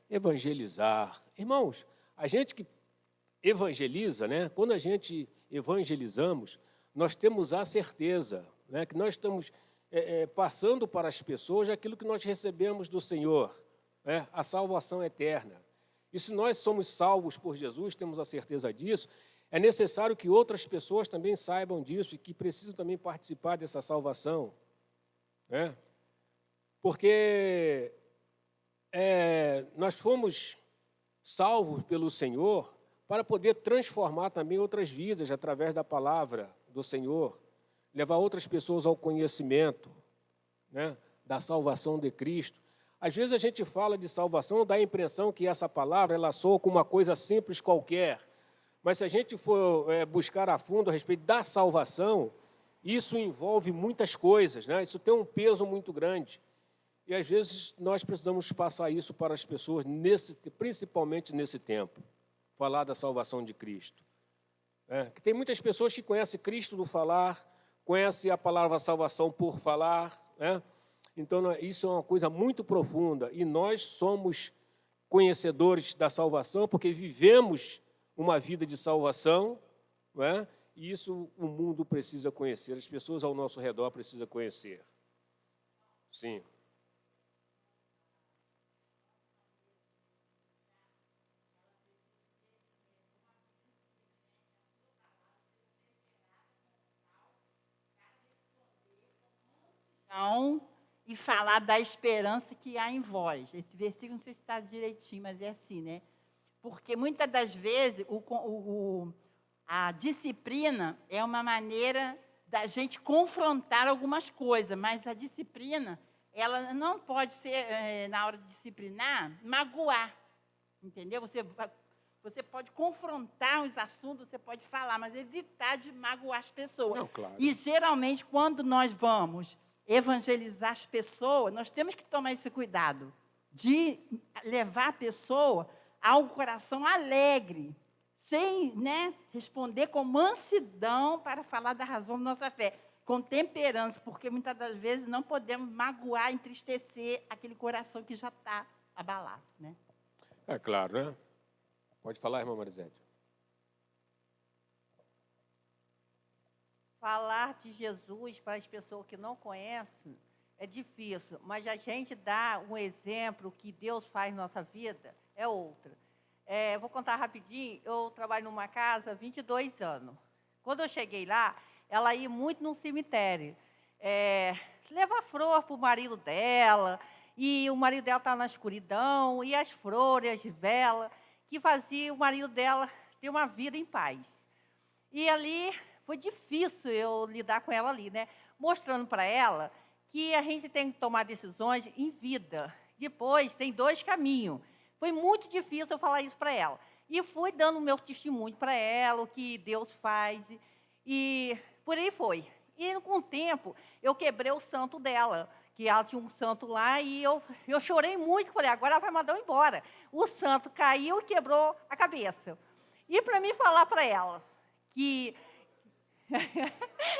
evangelizar. Irmãos, a gente que evangeliza, né, quando a gente evangelizamos, nós temos a certeza, né, que nós estamos passando para as pessoas aquilo que nós recebemos do Senhor, né, a salvação eterna. E se nós somos salvos por Jesus, temos a certeza disso, é necessário que outras pessoas também saibam disso e que precisam também participar dessa salvação, né? Porque nós fomos salvos pelo Senhor para poder transformar também outras vidas através da palavra do Senhor, levar outras pessoas ao conhecimento, né, da salvação de Cristo. Às vezes a gente fala de salvação, dá a impressão que essa palavra ela soa como uma coisa simples qualquer, mas se a gente for buscar a fundo a respeito da salvação, isso envolve muitas coisas, né? Isso tem um peso muito grande. E às vezes nós precisamos passar isso para as pessoas, principalmente nesse tempo, falar da salvação de Cristo. Que tem muitas pessoas que conhecem Cristo do falar, conhecem a palavra salvação por falar, né? Então, isso é uma coisa muito profunda. E nós somos conhecedores da salvação porque vivemos uma vida de salvação, não é? E isso o mundo precisa conhecer, as pessoas ao nosso redor precisam conhecer. Sim. E falar da esperança que há em vós. Esse versículo não sei se está direitinho, mas é assim, né? Porque muitas das vezes a disciplina é uma maneira da gente confrontar algumas coisas, mas a disciplina ela não pode ser, na hora de disciplinar, magoar, entendeu? Você pode confrontar os assuntos, você pode falar, mas evitar de magoar as pessoas. Não, claro. E, geralmente, quando nós vamos evangelizar as pessoas, nós temos que tomar esse cuidado de levar a pessoa ao coração alegre, sem, né, responder com mansidão para falar da razão da nossa fé, com temperança, porque muitas das vezes não podemos magoar, entristecer aquele coração que já está abalado, né? É claro, né? Pode falar, irmã Marisete. Falar de Jesus para as pessoas que não conhecem é difícil, mas a gente dá um exemplo que Deus faz na nossa vida é outra. Vou contar rapidinho, eu trabalho numa casa há 22 anos. Quando eu cheguei lá, ela ia muito no cemitério, levar flor para o marido dela, e o marido dela estava na escuridão, e as flores, as velas, que fazia o marido dela ter uma vida em paz. E ali foi difícil eu lidar com ela ali, né? Mostrando para ela que a gente tem que tomar decisões em vida. Depois, tem 2 caminhos. Foi muito difícil eu falar isso para ela. E fui dando o meu testemunho para ela, o que Deus faz, e por aí foi. E, com o tempo, eu quebrei o santo dela, que ela tinha um santo lá, e eu chorei muito, falei, agora ela vai mandar eu embora. O santo caiu e quebrou a cabeça. E para mim falar para ela que...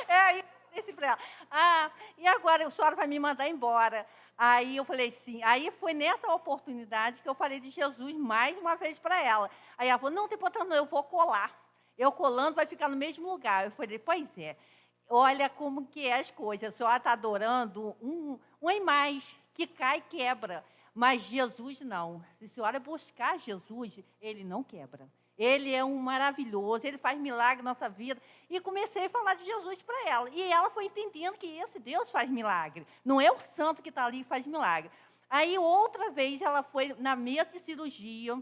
aí eu disse para ela, e agora a senhora vai me mandar embora? Aí eu falei sim. Aí foi nessa oportunidade que eu falei de Jesus mais uma vez para ela. Aí ela falou, não tem importância não, eu vou colar. Eu colando vai ficar no mesmo lugar. Eu falei, pois é. Olha como que é as coisas. A senhora está adorando uma imagem que cai e quebra. Mas Jesus não. Se a senhora buscar Jesus, ele não quebra. Ele é um maravilhoso, ele faz milagre na nossa vida. E comecei a falar de Jesus para ela. E ela foi entendendo que esse Deus faz milagre. Não é o santo que está ali que faz milagre. Aí, outra vez, ela foi na mesa de cirurgia,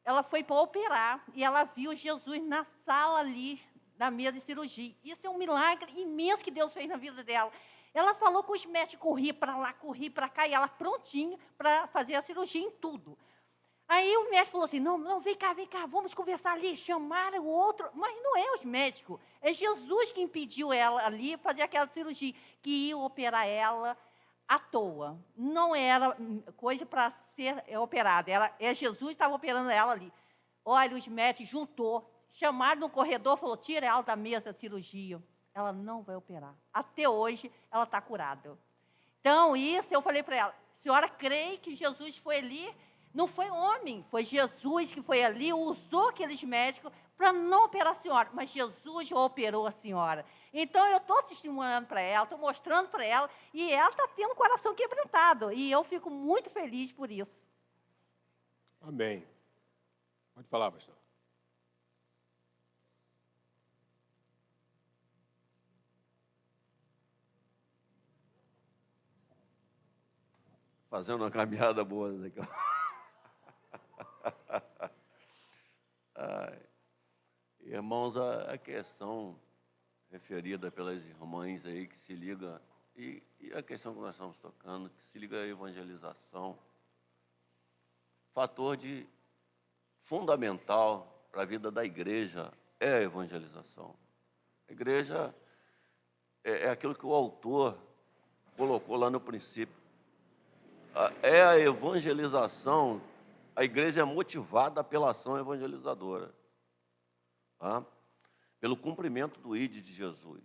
ela foi para operar, e ela viu Jesus na sala ali, na mesa de cirurgia. Isso é um milagre imenso que Deus fez na vida dela. Ela falou com os médicos, corri para lá, corri para cá, e ela prontinha para fazer a cirurgia em tudo. Aí o médico falou assim, não, vem cá, vamos conversar ali. Chamaram o outro, mas não é os médicos, é Jesus que impediu ela ali fazer aquela cirurgia, que ia operar ela à toa. Não era coisa para ser operada, Jesus que estava operando ela ali. Olha, os médicos juntou, chamaram no corredor, falou, tira ela da mesa da cirurgia. Ela não vai operar. Até hoje, ela está curada. Então, isso eu falei para ela, a senhora crê que Jesus foi ali? Não foi homem, foi Jesus que foi ali, usou aqueles médicos para não operar a senhora, mas Jesus operou a senhora. Então, eu estou testemunhando para ela, estou mostrando para ela, e ela está tendo o coração quebrantado, e eu fico muito feliz por isso. Amém. Pode falar, pastor. Fazendo uma caminhada boa, Ezequiel. Irmãos, a questão referida pelas irmãs aí que se liga, e a questão que nós estamos tocando, que se liga à evangelização, fator fundamental para a vida da igreja é a evangelização. A igreja é aquilo que o autor colocou lá no princípio. É a evangelização, a igreja é motivada pela ação evangelizadora, tá? Pelo cumprimento do ID de Jesus.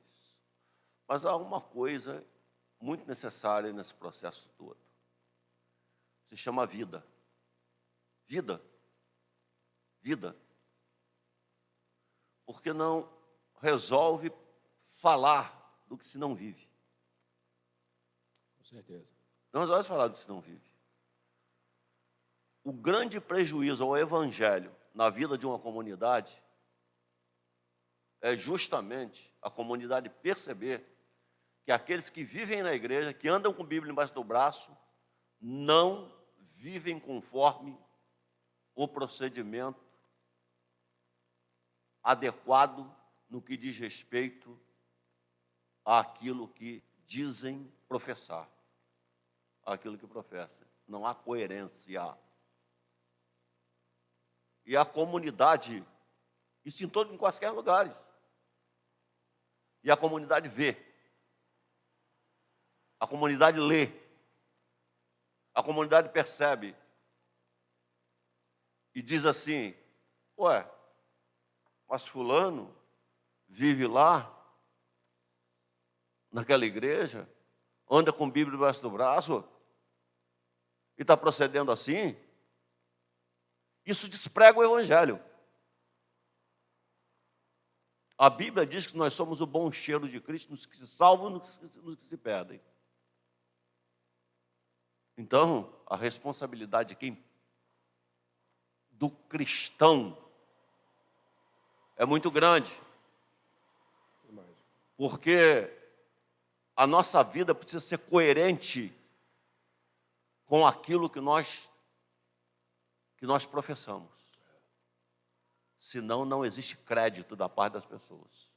Mas há uma coisa muito necessária nesse processo todo. Se chama vida. Vida. Vida. Porque não resolve falar do que se não vive. Com certeza. Não resolve falar do que se não vive. O grande prejuízo ao evangelho na vida de uma comunidade é justamente a comunidade perceber que aqueles que vivem na igreja, que andam com a Bíblia embaixo do braço, não vivem conforme o procedimento adequado no que diz respeito àquilo que dizem professar. aquilo que professa. Não há coerência. E a comunidade, isso em quaisquer lugares. E a comunidade vê. A comunidade lê. A comunidade percebe. E diz assim, ué, mas fulano vive lá, naquela igreja, anda com Bíblia debaixo do braço, e está procedendo assim. Isso desprega o Evangelho. A Bíblia diz que nós somos o bom cheiro de Cristo nos que se salvam e nos que se perdem. Então, a responsabilidade de quem? Do cristão é muito grande. Porque a nossa vida precisa ser coerente com aquilo que nós professamos. Senão, não existe crédito da parte das pessoas.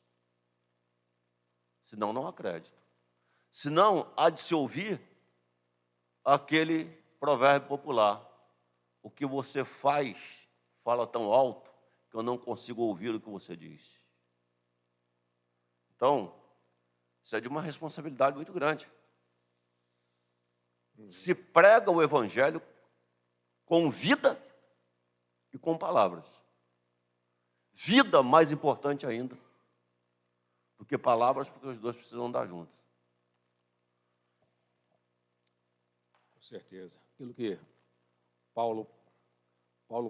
Senão, não há crédito. Senão, há de se ouvir aquele provérbio popular. O que você faz, fala tão alto, que eu não consigo ouvir o que você diz. Então, isso é de uma responsabilidade muito grande. Se prega o Evangelho com vida e com palavras. Vida mais importante ainda do que palavras, porque os dois precisam andar juntos. Com certeza. Aquilo que Paulo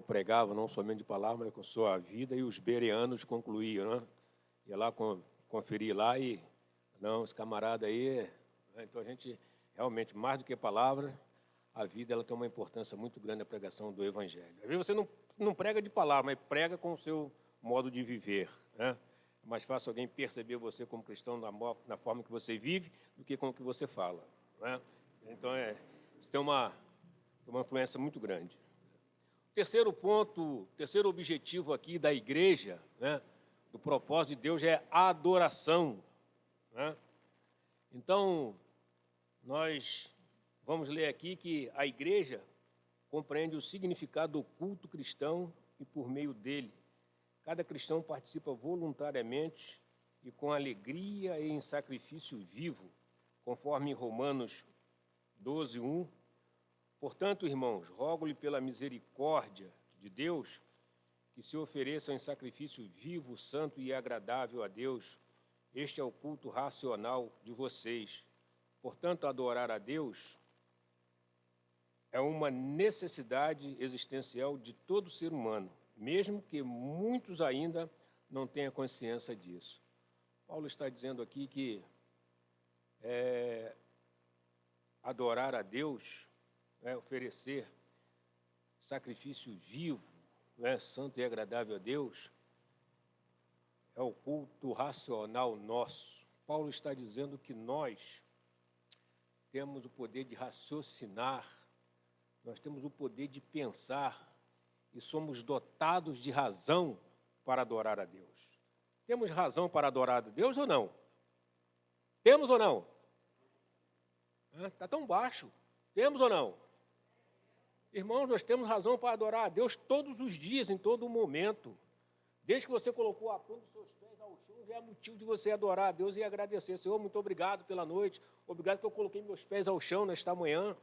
pregava, não somente de palavras, mas com sua vida, e os bereanos concluíam, né? Ia lá conferir lá e, não, esse camarada aí... Né? Então, a gente, realmente, mais do que palavras, a vida ela tem uma importância muito grande na pregação do Evangelho. Às vezes você não prega de palavra, mas prega com o seu modo de viver, né? É mais fácil alguém perceber você como cristão na forma que você vive do que com o que você fala, né? Então, isso tem uma influência muito grande. Terceiro ponto, terceiro objetivo aqui da igreja, né, do propósito de Deus é a adoração, né? Então, nós vamos ler aqui que a igreja compreende o significado do culto cristão e, por meio dele, cada cristão participa voluntariamente e com alegria e em sacrifício vivo, conforme Romanos 12:1. Portanto, irmãos, rogo-lhe pela misericórdia de Deus que se ofereçam em sacrifício vivo, santo e agradável a Deus. Este é o culto racional de vocês. Portanto, adorar a Deus é uma necessidade existencial de todo ser humano, mesmo que muitos ainda não tenham consciência disso. Paulo está dizendo aqui que adorar a Deus, oferecer sacrifício vivo, santo e agradável a Deus, é o culto racional nosso. Paulo está dizendo que nós temos o poder de raciocinar, nós temos o poder de pensar e somos dotados de razão para adorar a Deus. Temos razão para adorar a Deus ou não? Temos ou não? Está tão baixo. Temos ou não? Irmãos, nós temos razão para adorar a Deus todos os dias, em todo momento. Desde que você colocou a planta dos seus pés ao chão, já é motivo de você adorar a Deus e agradecer. Senhor, muito obrigado pela noite. Obrigado que eu coloquei meus pés ao chão nesta manhã.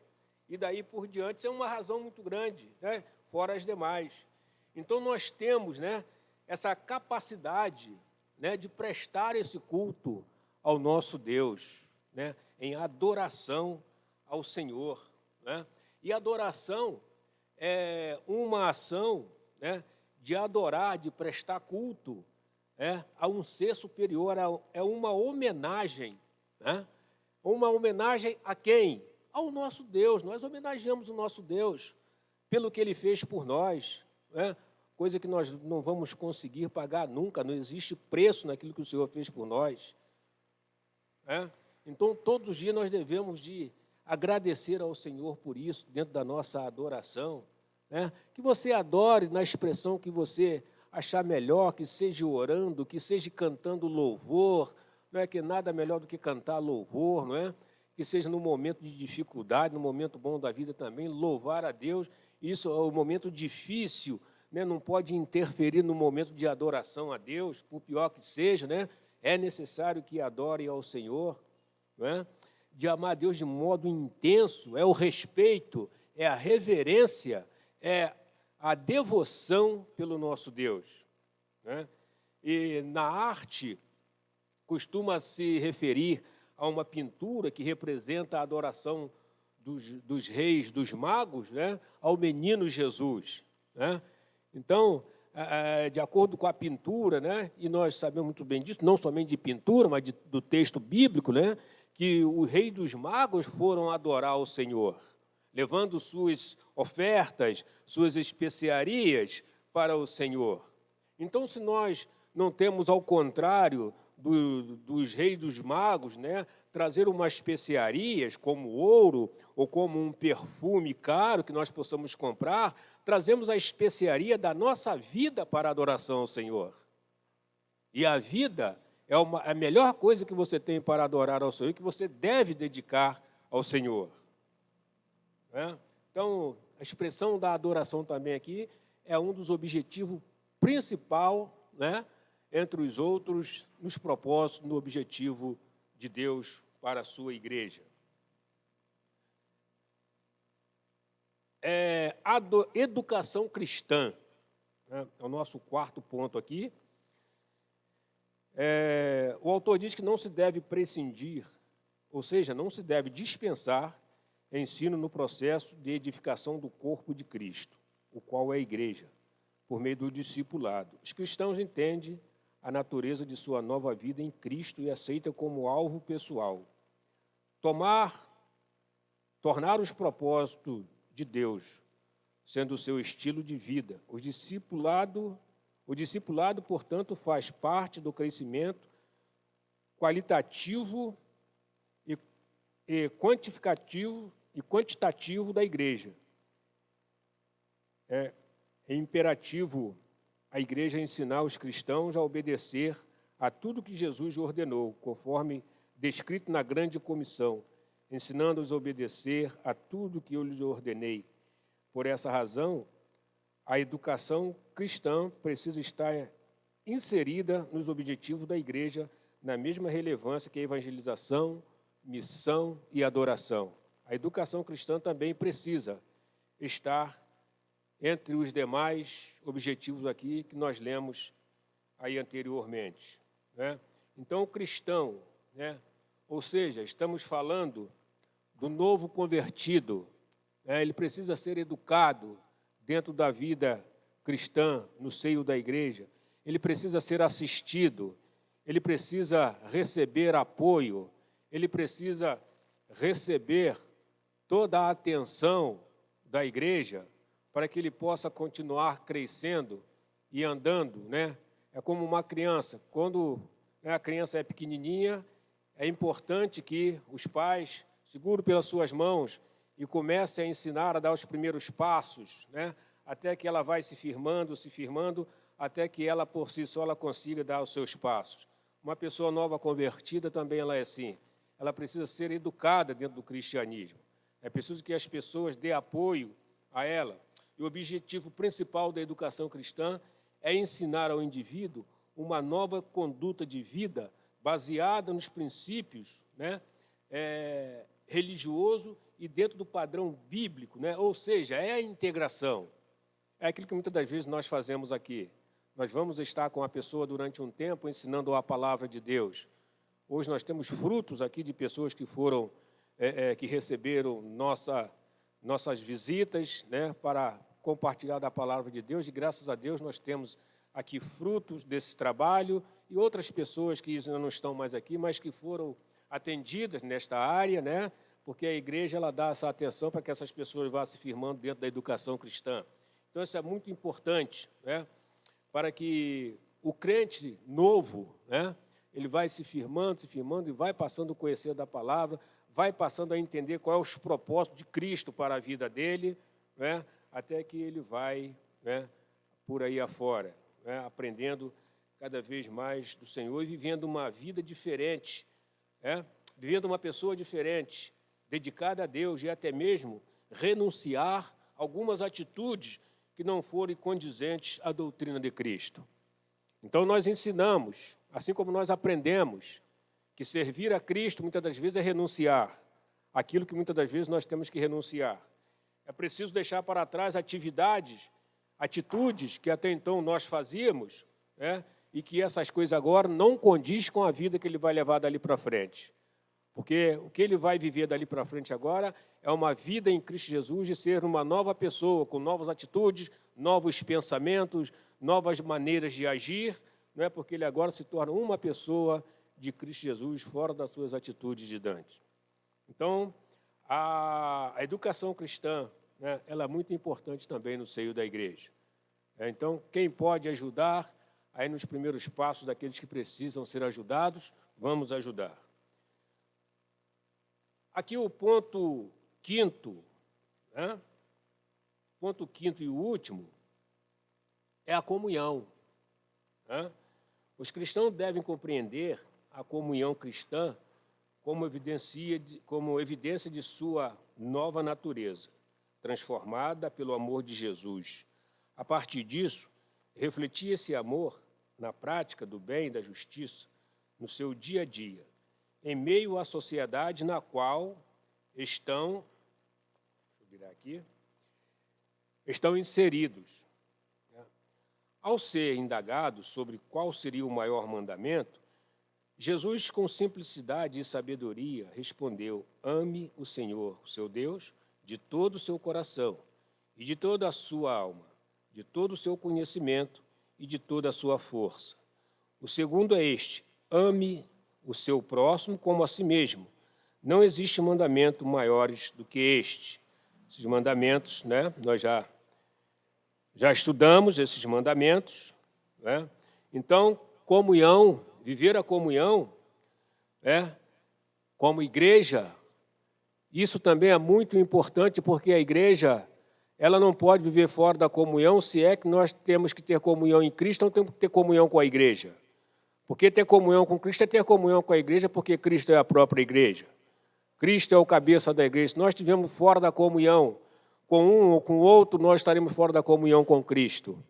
E daí por diante, isso é uma razão muito grande, né? Fora as demais. Então, nós temos, né, essa capacidade, né, de prestar esse culto ao nosso Deus, né, em adoração ao Senhor, né? E adoração é uma ação, né, de adorar, de prestar culto, a um ser superior, é uma homenagem, né? Uma homenagem a quem? Ao nosso Deus. Nós homenageamos o nosso Deus pelo que Ele fez por nós, né? Coisa que nós não vamos conseguir pagar nunca, não existe preço naquilo que o Senhor fez por nós, né? Então, todos os dias nós devemos de agradecer ao Senhor por isso, dentro da nossa adoração, né? Que você adore na expressão que você achar melhor, que seja orando, que seja cantando louvor, não é que nada melhor do que cantar louvor, não é? que seja no momento de dificuldade, no momento bom da vida também, louvar a Deus. Isso é o momento difícil, né? Não pode interferir no momento de adoração a Deus, por pior que seja, né? É necessário que adorem ao Senhor, né? De amar a Deus de modo intenso, é o respeito, é a reverência, é a devoção pelo nosso Deus, né? E na arte, costuma se referir a uma pintura que representa a adoração dos reis, dos magos, né, ao menino Jesus, né? Então, de acordo com a pintura, né, e nós sabemos muito bem disso, não somente de pintura, mas do texto bíblico, né, que o rei dos magos foram adorar o Senhor, levando suas ofertas, suas especiarias para o Senhor. Então, se nós não temos, ao contrário dos reis dos magos, né, trazer umas especiarias, como ouro, ou como um perfume caro que nós possamos comprar, trazemos a especiaria da nossa vida para a adoração ao Senhor. E a vida é a melhor coisa que você tem para adorar ao Senhor, que você deve dedicar ao Senhor, né? Então, a expressão da adoração também aqui é um dos objetivos principal, né, entre os outros, nos propósitos, no objetivo de Deus para a sua igreja. A educação cristã, né, é o nosso quarto ponto aqui. O autor diz que não se deve prescindir, ou seja, não se deve dispensar ensino no processo de edificação do corpo de Cristo, o qual é a igreja, por meio do discipulado. Os cristãos entendem a natureza de sua nova vida em Cristo e aceitam como alvo pessoal tornar os propósitos de Deus, sendo o seu estilo de vida. O discipulado, portanto, faz parte do crescimento qualitativo e quantitativo da igreja. É imperativo a igreja ensinar os cristãos a obedecer a tudo que Jesus ordenou, conforme descrito na grande comissão, ensinando-os a obedecer a tudo que eu lhes ordenei. Por essa razão, a educação cristã precisa estar inserida nos objetivos da igreja, na mesma relevância que a evangelização, missão e adoração. A educação cristã também precisa estar entre os demais objetivos aqui que nós lemos aí anteriormente, né? Então, o cristão, né, ou seja, estamos falando do novo convertido, né, ele precisa ser educado dentro da vida cristã, no seio da igreja, ele precisa ser assistido, ele precisa receber apoio, ele precisa receber toda a atenção da igreja, para que ele possa continuar crescendo e andando, né? É como uma criança. Quando, né, a criança é pequenininha, é importante que os pais segurem pelas suas mãos e comecem a ensinar a dar os primeiros passos, né? Até que ela vai se firmando, até que ela, por si só, ela consiga dar os seus passos. Uma pessoa nova convertida também ela é assim. Ela precisa ser educada dentro do cristianismo. É preciso que as pessoas dêem apoio a ela. E o objetivo principal da educação cristã é ensinar ao indivíduo uma nova conduta de vida baseada nos princípios, né, religioso e dentro do padrão bíblico, né? Ou seja, é a integração. É aquilo que muitas das vezes nós fazemos aqui. Nós vamos estar com a pessoa durante um tempo ensinando a palavra de Deus. Hoje nós temos frutos aqui de pessoas que foram, que receberam nossas visitas, né, para compartilhar da palavra de Deus, e graças a Deus nós temos aqui frutos desse trabalho e outras pessoas que ainda não estão mais aqui, mas que foram atendidas nesta área, né, porque a igreja ela dá essa atenção para que essas pessoas vá se firmando dentro da educação cristã. Então isso é muito importante, né, para que o crente novo, né, ele vai se firmando e vai passando a conhecer da palavra, vai passando a entender qual é os propósitos de Cristo para a vida dele, né, até que ele vai, né, por aí afora, né, aprendendo cada vez mais do Senhor e vivendo uma vida diferente, né, vivendo uma pessoa diferente, dedicada a Deus e até mesmo renunciar a algumas atitudes que não forem condizentes à doutrina de Cristo. Então, nós ensinamos, assim como nós aprendemos, que servir a Cristo muitas das vezes é renunciar àquilo que muitas das vezes nós temos que renunciar. É preciso deixar para trás atividades, atitudes que até então nós fazíamos, né, e que essas coisas agora não condiz com a vida que ele vai levar dali para frente. Porque o que ele vai viver dali para frente agora é uma vida em Cristo Jesus de ser uma nova pessoa, com novas atitudes, novos pensamentos, novas maneiras de agir, não é? Porque ele agora se torna uma pessoa de Cristo Jesus fora das suas atitudes de antes. Então, a educação cristã, né, ela é muito importante também no seio da igreja. Então, quem pode ajudar aí nos primeiros passos daqueles que precisam ser ajudados, vamos ajudar. Aqui o ponto quinto, né? Ponto quinto e o último é a comunhão, né? Os cristãos devem compreender a comunhão cristã como evidência de sua nova natureza, transformada pelo amor de Jesus. A partir disso, refletir esse amor na prática do bem e da justiça no seu dia a dia, em meio à sociedade na qual estão inseridos. Ao ser indagados sobre qual seria o maior mandamento, Jesus, com simplicidade e sabedoria, respondeu: ame o Senhor, o seu Deus, de todo o seu coração e de toda a sua alma, de todo o seu conhecimento e de toda a sua força. O segundo é este: ame o seu próximo como a si mesmo. Não existe mandamento maiores do que este. Esses mandamentos, né, nós já estudamos esses mandamentos, né? Então, comunhão, viver a comunhão, né, como igreja, isso também é muito importante, porque a igreja, ela não pode viver fora da comunhão, se é que nós temos que ter comunhão em Cristo, não temos que ter comunhão com a igreja. Porque ter comunhão com Cristo é ter comunhão com a igreja, porque Cristo é a própria igreja. Cristo é o cabeça da igreja. Se nós estivermos fora da comunhão com um ou com outro, nós estaremos fora da comunhão com Cristo.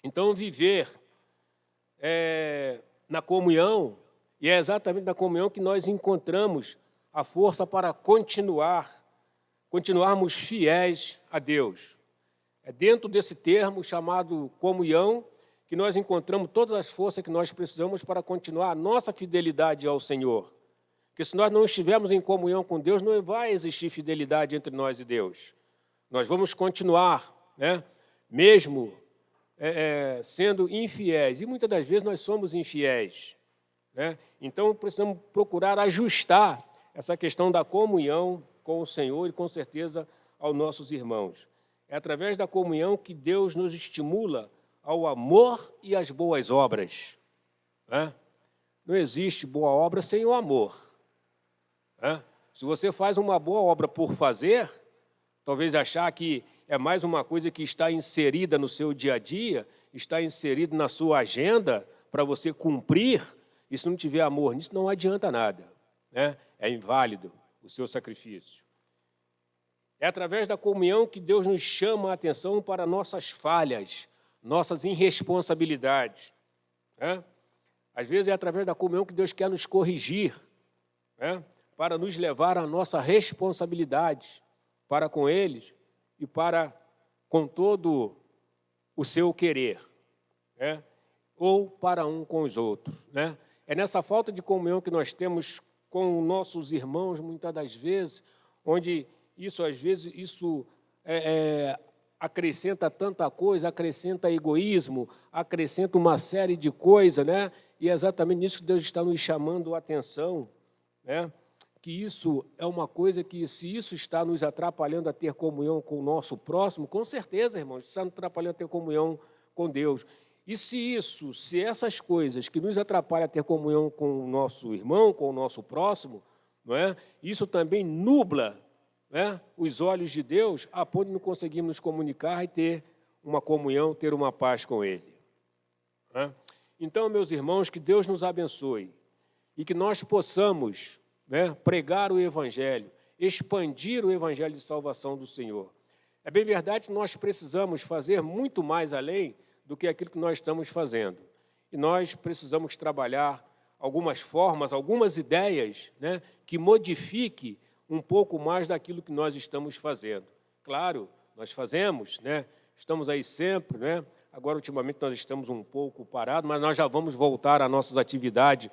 Então, viver na comunhão, e é exatamente na comunhão que nós encontramos a força para continuarmos fiéis a Deus. É dentro desse termo chamado comunhão que nós encontramos todas as forças que nós precisamos para continuar a nossa fidelidade ao Senhor. Porque se nós não estivermos em comunhão com Deus, não vai existir fidelidade entre nós e Deus. Nós vamos continuar, né, mesmo sendo infiéis. E muitas das vezes nós somos infiéis, né? Então precisamos procurar ajustar essa questão da comunhão com o Senhor e, com certeza, aos nossos irmãos. É através da comunhão que Deus nos estimula ao amor e às boas obras, né? Não existe boa obra sem o amor, né? Se você faz uma boa obra por fazer, talvez achar que é mais uma coisa que está inserida no seu dia a dia, está inserida na sua agenda para você cumprir, e se não tiver amor nisso, não adianta nada, né? É inválido o seu sacrifício. É através da comunhão que Deus nos chama a atenção para nossas falhas, nossas irresponsabilidades, né? Às vezes é através da comunhão que Deus quer nos corrigir, né, para nos levar à nossa responsabilidade para com eles e para com todo o seu querer, né, ou para um com os outros, né? É nessa falta de comunhão que nós temos com nossos irmãos, muitas das vezes, onde isso, às vezes, acrescenta tanta coisa, acrescenta egoísmo, acrescenta uma série de coisas, né? E é exatamente nisso que Deus está nos chamando a atenção, né? Que isso é uma coisa que, se isso está nos atrapalhando a ter comunhão com o nosso próximo, com certeza, irmãos, está nos atrapalhando a ter comunhão com Deus. E se essas coisas que nos atrapalham a ter comunhão com o nosso irmão, com o nosso próximo, não é? Isso também nubla, né, os olhos de Deus, a ponto de não conseguirmos nos comunicar e ter uma comunhão, ter uma paz com Ele, né? Então, meus irmãos, que Deus nos abençoe, e que nós possamos, né, pregar o Evangelho, expandir o Evangelho de salvação do Senhor. É bem verdade que nós precisamos fazer muito mais além do que aquilo que nós estamos fazendo. E nós precisamos trabalhar algumas formas, algumas ideias, né, que modifique um pouco mais daquilo que nós estamos fazendo. Claro, nós fazemos, né, estamos aí sempre, né, agora ultimamente nós estamos um pouco parados, mas nós já vamos voltar às nossas atividades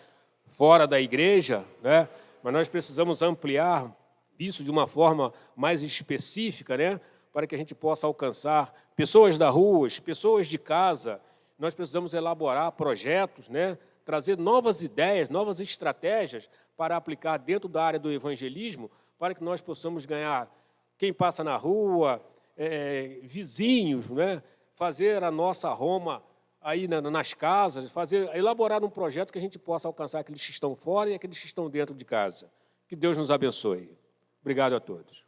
fora da igreja, né, mas nós precisamos ampliar isso de uma forma mais específica, né, para que a gente possa alcançar pessoas da rua, pessoas de casa. Nós precisamos elaborar projetos, né, trazer novas ideias, novas estratégias para aplicar dentro da área do evangelismo, para que nós possamos ganhar quem passa na rua, vizinhos, né, fazer a nossa Roma aí nas casas, elaborar um projeto que a gente possa alcançar aqueles que estão fora e aqueles que estão dentro de casa. Que Deus nos abençoe. Obrigado a todos.